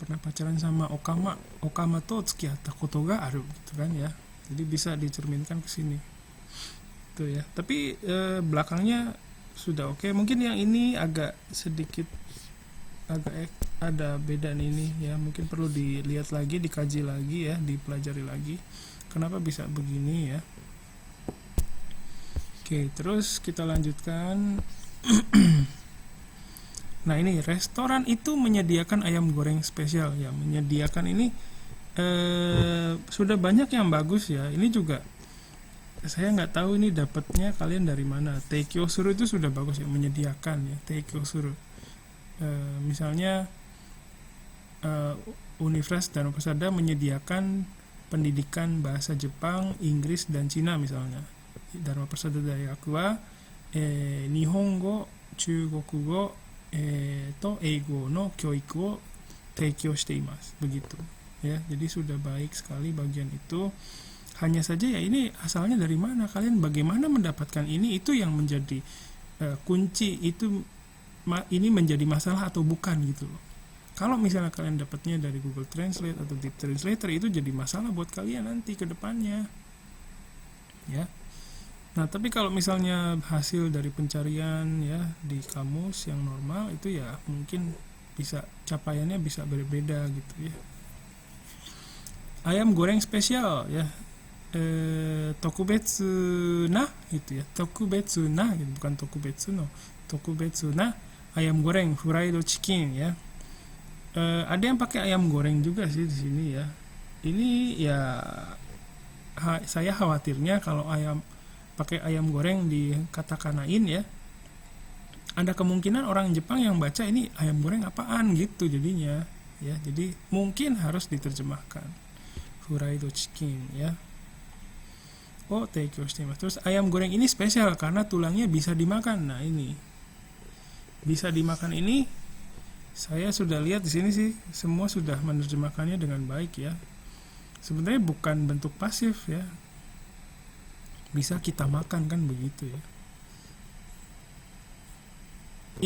Pernah pacaran sama Okama. Okama to tsukiatta koto ga aru gitu kan ya. Jadi bisa dicerminkan ke sini. Tuh ya. Tapi belakangnya sudah oke. Mungkin yang ini agak sedikit ada beda ini ya. Mungkin perlu dilihat lagi, dikaji lagi ya, dipelajari lagi. Kenapa bisa begini ya? Oke, terus kita lanjutkan. Nah ini restoran itu menyediakan ayam goreng spesial ya, menyediakan ini sudah banyak yang bagus ya. Ini juga saya nggak tahu ini dapatnya kalian dari mana. Teikyosuru itu sudah bagus ya, menyediakan ya Teikyosuru. Misalnya Universitas Dharma Persada menyediakan pendidikan bahasa Jepang, Inggris dan Cina misalnya. Dharma Persada Daigaku wa Nihongo, Chugokugo, Eigo no kyoiku wo teikyo shite imasu. Begitu ya. Jadi sudah baik sekali bagian itu. Hanya saja ya ini asalnya dari mana, kalian bagaimana mendapatkan ini, itu yang menjadi kunci. Itu ini menjadi masalah atau bukan gitu loh. Kalau misalnya kalian dapatnya dari Google Translate atau Deep Translator, itu jadi masalah buat kalian nanti ke depannya ya. Nah tapi kalau misalnya hasil dari pencarian ya di kamus yang normal, itu ya mungkin bisa capaiannya bisa berbeda gitu ya. Ayam goreng spesial ya, tokubetsu na gitu ya, tokubetsu na gitu, bukan tokubetsu no, tokubetsu na ayam goreng fried chicken ya. Ada yang pakai ayam goreng juga sih di sini ya. Ini ya saya khawatirnya kalau pakai ayam goreng di katakanain ya, ada kemungkinan orang Jepang yang baca ini ayam goreng apaan gitu jadinya ya. Jadi mungkin harus diterjemahkan fried chicken ya. Oh, teikyo shitemasu. Terus ayam goreng ini spesial karena tulangnya bisa dimakan. Nah, ini bisa dimakan ini saya sudah lihat di sini sih, semua sudah menerjemahkannya dengan baik ya. Sebenarnya bukan bentuk pasif ya. Bisa kita makan kan begitu ya.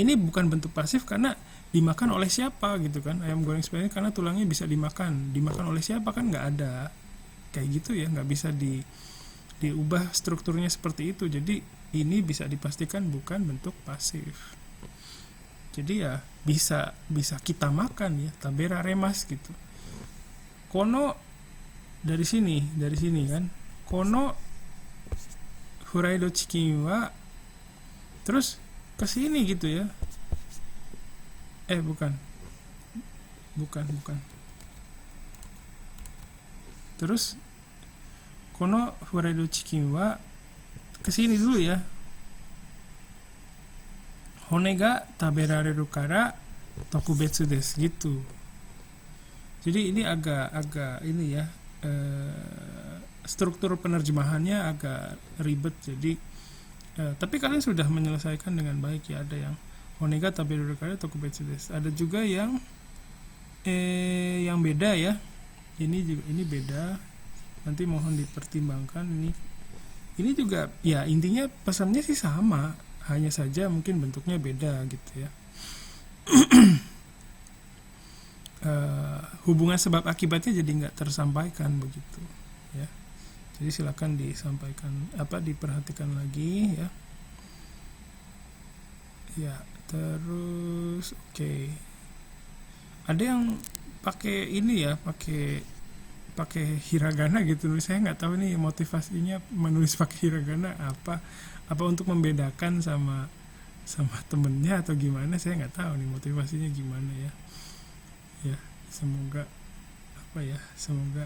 Ini bukan bentuk pasif karena dimakan oleh siapa gitu kan. Ayam goreng spesial karena tulangnya bisa dimakan. Dimakan oleh siapa kan nggak ada. Kayak gitu ya, nggak bisa diubah strukturnya seperti itu. Jadi ini bisa dipastikan bukan bentuk pasif. Jadi ya bisa kita makan ya, tabera remas gitu. Kono dari sini kan. Kono fried chicken wa, terus ke sini gitu ya. Bukan. Terus kono fried chicken wa ke sini dulu ya. Hone ga taberareru kara tokubetsu desu gitu. Jadi ini agak ini ya, struktur penerjemahannya agak ribet. Jadi tapi kalian sudah menyelesaikan dengan baik ya. Ada yang hone ga taberareru kara tokubetsu desu. Ada juga yang beda ya. Ini beda. Nanti mohon dipertimbangkan ini juga ya, intinya pesannya sih sama, hanya saja mungkin bentuknya beda gitu ya. Hubungan sebab akibatnya jadi nggak tersampaikan begitu ya. Jadi silakan disampaikan, diperhatikan lagi ya. Ya, terus oke. Ada yang pakai ini ya, pakai hiragana gitu. Saya nggak tahu nih motivasinya menulis pakai hiragana apa untuk membedakan sama temennya atau gimana. Saya nggak tahu nih motivasinya gimana ya. Ya, semoga semoga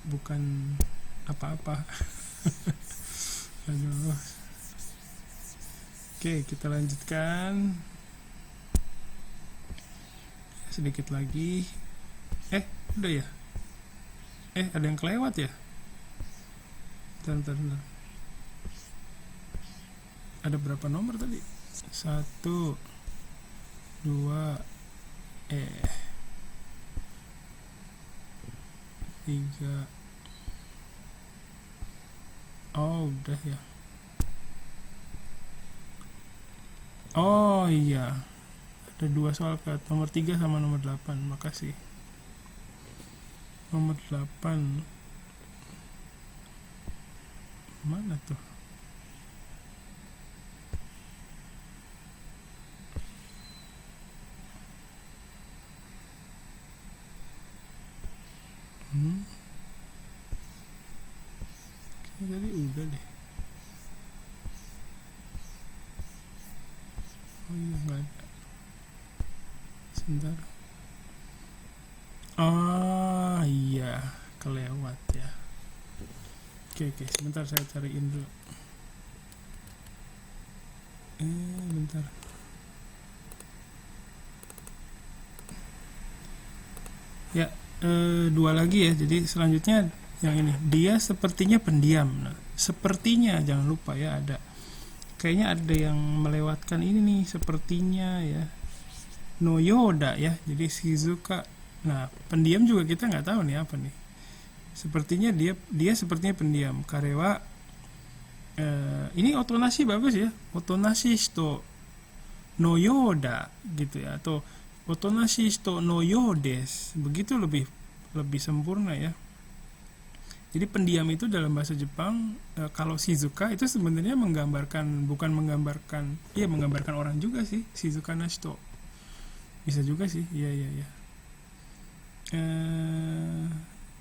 bukan apa-apa. Aduh. Oke, kita lanjutkan sedikit lagi. Udah ya? Ada yang kelewat ya? Bentar. Ada berapa nomor tadi? 1 2 3. Oh, udah ya. Oh iya. Ada 2 soal ke nomor 3 sama nomor 8. Makasih. Nomor 8 mana tuh? Jadi udah deh. nggak ada. Sebentar. Oh iya, kelewat ya. Oke, sebentar saya cariin dulu. Bentar. Ya, dua lagi ya. Jadi selanjutnya yang ini, dia sepertinya pendiam. Nah, sepertinya jangan lupa ya, ada kayaknya ada yang melewatkan ini nih, sepertinya ya. No Yoda ya. Jadi Shizuka. Nah, pendiam juga kita nggak tahu nih apa nih. Sepertinya dia sepertinya pendiam. Karewa ini otonashi bagus ya. Otonashi shito no yoda gitu ya, atau otonashi shito no yodes. Begitu lebih sempurna ya. Jadi pendiam itu dalam bahasa Jepang, kalau Shizuka itu sebenarnya menggambarkan menggambarkan orang juga sih, Shizuka nashito. Bisa juga sih. Iya.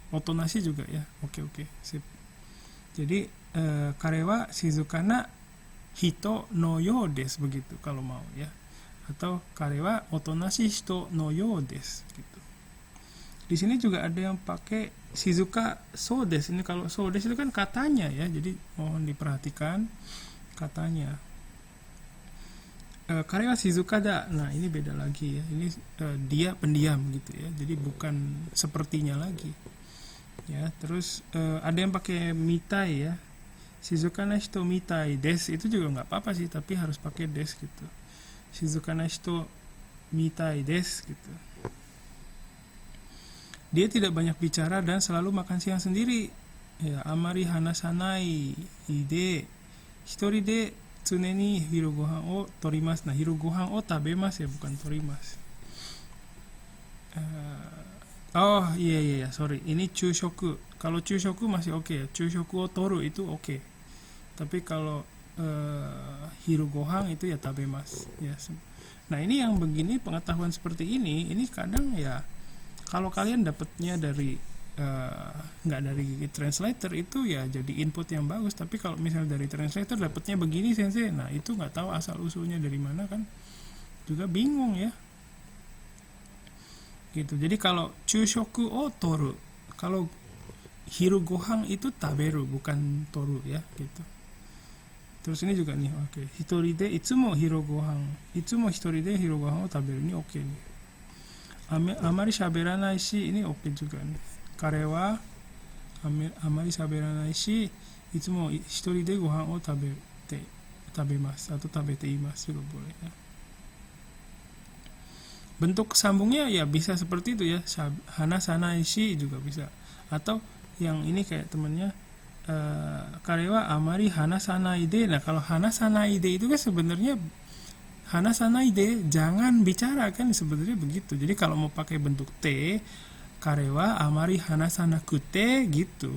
Otonashi juga ya. Oke, sip. Jadi karewa shizukana hito no you desu, begitu kalau mau ya. Atau karewa otonashi hito no you desu gitu. Di sini juga ada yang pakai shizuka so desu. Ini kalau so desu itu kan katanya ya. Jadi mohon diperhatikan katanya. Karewa shizuka da. Nah, ini beda lagi ya. Ini dia pendiam gitu ya. Jadi bukan sepertinya lagi. Ya, terus ada yang pakai mitai ya. Shizuka na hito mitai desu, itu juga nggak apa-apa sih, tapi harus pakai des gitu. Shizuka na hito mitai desu gitu. Dia tidak banyak bicara dan selalu makan siang sendiri. Ya, amari hanasanai ide hitori de tsune ni hiru gohan o torimasu. Nah, hiru gohan o tabemasu ya, bukan torimasu. Oh iya, sorry. Ini chushoku. Kalau chushoku masih oke ya. Chushoku o toru itu oke. Tapi kalau hiru gohan itu ya tabemasu ya. Nah, ini yang begini, pengetahuan seperti ini kadang ya, kalau kalian dapatnya dari nggak dari translator itu ya jadi input yang bagus. Tapi kalau misalnya dari translator dapatnya begini sensei, nah itu nggak tahu asal usulnya dari mana kan, juga bingung ya. Gitu. Jadi kalau chushoku o toru, kalau hiru gohan itu taberu bukan toru ya gitu. Terus ini juga nih, oke. Hitori de itsumo hiru gohan, itsumo hitori de hiru gohan o taberu, ini oke nih. Amari shaberanai shi, ini oke juga nih. Karewa amari shaberanai shi itsumo hitori de gohan o tabemasu atau tabete imasu juga boleh ya. Bentuk sambungnya ya bisa seperti itu ya, hana sanaishi juga bisa. Atau yang ini kayak temennya karewa amari hana sanaide. Nah, kalau hana sanaide itu kan sebenarnya hana sanaide jangan bicara kan, sebenarnya begitu. Jadi kalau mau pakai bentuk T, karewa amari hana sanakute gitu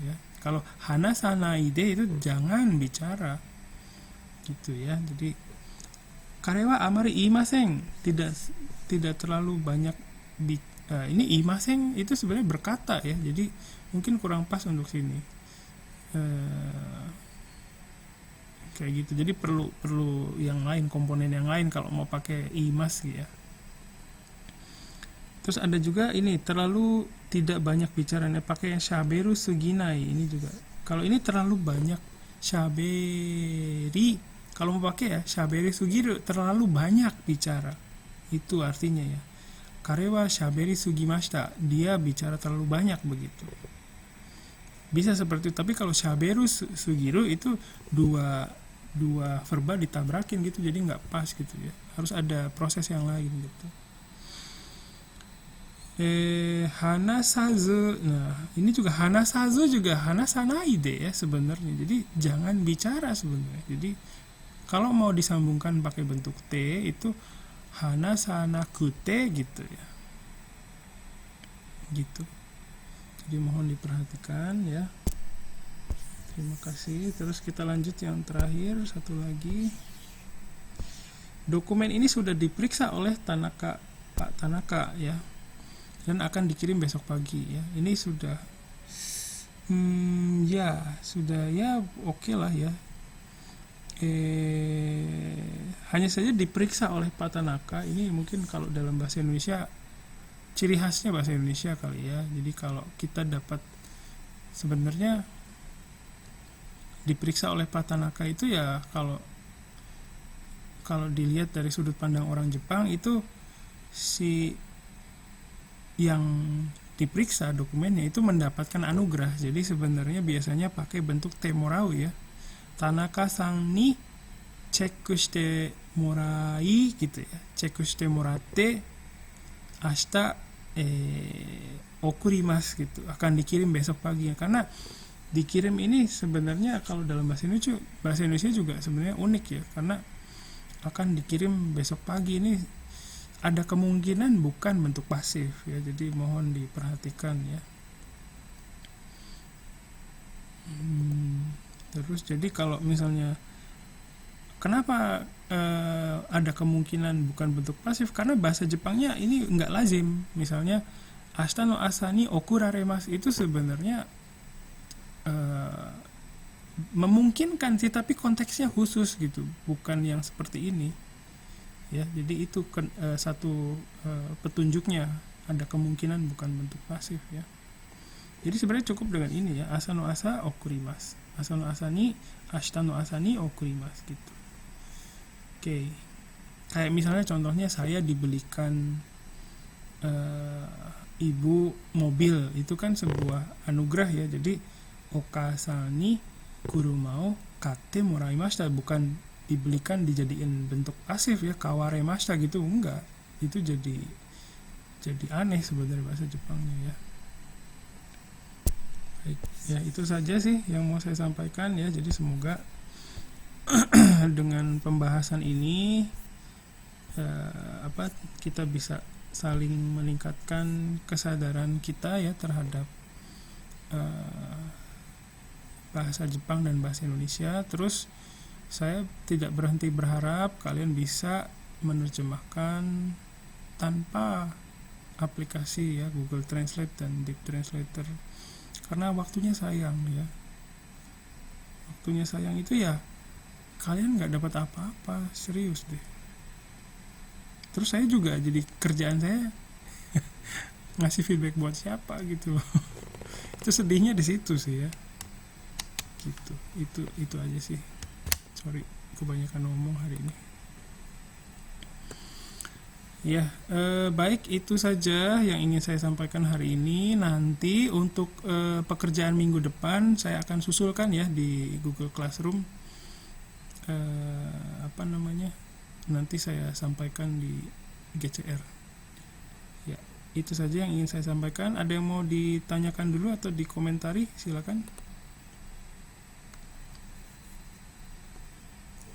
ya. Kalau hana sanaide itu jangan bicara gitu ya. Jadi karewa amari imaseng, tidak terlalu banyak ini imaseng itu sebenarnya berkata ya, jadi mungkin kurang pas untuk sini. Kayak gitu. Jadi perlu yang lain, komponen yang lain kalau mau pakai imas ya. Terus ada juga ini terlalu tidak banyak bicaranya, pakai yang shaberu suginai. Ini juga kalau ini terlalu banyak shaberi, kalau mau pakai ya shaberi sugiru, terlalu banyak bicara. Itu artinya ya. Karewa shaberi sugimashita, dia bicara terlalu banyak begitu. Bisa seperti itu. Tapi kalau shaberu sugiru itu dua verba ditabrakin gitu, jadi nggak pas gitu ya. Harus ada proses yang lain gitu. Hanasazu. Nah, ini juga hanasazu juga hanasanaide ya sebenarnya. Jadi jangan bicara sebenarnya. Jadi kalau mau disambungkan pakai bentuk T itu hanasanakute gitu ya. Gitu. Jadi mohon diperhatikan ya. Terima kasih. Terus kita lanjut yang terakhir, satu lagi. Dokumen ini sudah diperiksa oleh Pak Tanaka ya, dan akan dikirim besok pagi ya. Ini sudah sudah ya oke lah ya. hanya saja diperiksa oleh Pak Tanaka. Ini mungkin kalau dalam bahasa Indonesia ciri khasnya bahasa Indonesia kali ya. Jadi kalau kita dapat sebenarnya diperiksa oleh Pak Tanaka itu ya, kalau dilihat dari sudut pandang orang Jepang itu si yang diperiksa dokumennya itu mendapatkan anugerah. Jadi sebenarnya biasanya pakai bentuk temorau ya. Tanaka sang ni cekku shite morai gitu ya. Cekku shite moratte ashita okurimasu gitu. Akan dikirim besok pagi ya. Karena dikirim ini sebenarnya kalau dalam bahasa Indonesia juga sebenarnya unik ya. Karena akan dikirim besok pagi ini ada kemungkinan bukan bentuk pasif ya, jadi mohon diperhatikan ya. Terus jadi kalau misalnya kenapa ada kemungkinan bukan bentuk pasif, karena bahasa Jepangnya ini nggak lazim. Misalnya ashita no asa ni okuraremasu itu sebenarnya memungkinkan sih, tapi konteksnya khusus gitu, bukan yang seperti ini ya. Jadi itu satu petunjuknya, ada kemungkinan bukan bentuk pasif ya. Jadi sebenarnya cukup dengan ini ya, asa no asa okurimasu, asa no asa ni ashita no asa ni okurimasu gitu. Oke. Kayak misalnya contohnya saya dibelikan ibu mobil, itu kan sebuah anugerah ya. Jadi okasan ni kuruma o katte moraimashita, bukan dibelikan dijadiin bentuk pasif ya, kawaremashita gitu, enggak. Itu jadi aneh sebenarnya bahasa Jepangnya ya. Baik, ya itu saja sih yang mau saya sampaikan ya. Jadi semoga dengan pembahasan ini kita bisa saling meningkatkan kesadaran kita ya terhadap bahasa Jepang dan bahasa Indonesia. Terus saya tidak berhenti berharap kalian bisa menerjemahkan tanpa aplikasi ya, Google Translate dan Deep Translator, karena waktunya sayang ya. Waktunya sayang itu ya, kalian nggak dapat apa-apa, serius deh. Terus saya juga jadi kerjaan saya ngasih feedback buat siapa gitu. Itu sedihnya di situ sih ya. Gitu. Itu aja sih. Sorry, kebanyakan ngomong hari ini. Ya, baik, itu saja yang ingin saya sampaikan hari ini. Nanti untuk pekerjaan minggu depan saya akan susulkan ya di Google Classroom. Nanti saya sampaikan di GCR. Ya, itu saja yang ingin saya sampaikan. Ada yang mau ditanyakan dulu atau dikomentari? Silakan.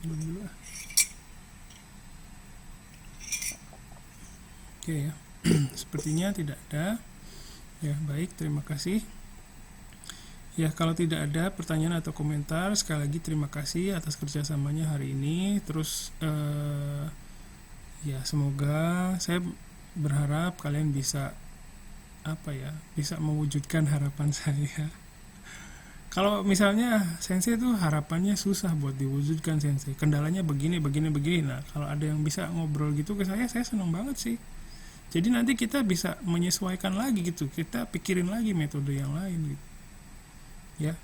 Dulu. Oke ya. Sepertinya tidak ada. Ya, baik, terima kasih. Ya, kalau tidak ada pertanyaan atau komentar, sekali lagi terima kasih atas kerjasamanya hari ini. Terus ya semoga, saya berharap kalian bisa bisa mewujudkan harapan saya. Kalau misalnya sensei tuh harapannya susah buat diwujudkan sensei, kendalanya begini. Nah, kalau ada yang bisa ngobrol gitu ke saya senang banget sih. Jadi nanti kita bisa menyesuaikan lagi gitu, kita pikirin lagi metode yang lain gitu. Ya,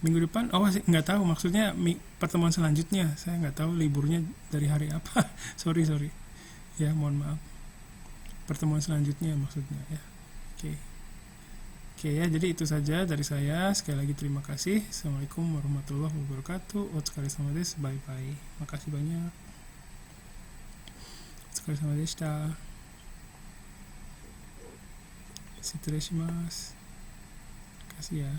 minggu depan, nggak tahu, maksudnya pertemuan selanjutnya, saya nggak tahu liburnya dari hari apa. sorry ya, mohon maaf. Pertemuan selanjutnya maksudnya ya. Oke ya, jadi itu saja dari saya. Sekali lagi terima kasih. Assalamualaikum warahmatullahi wabarakatuh. Otsukaresama desu. Bye bye. Makasih banyak. Otsukaresama deshita. Shitsurei shimasu. Terima kasih ya.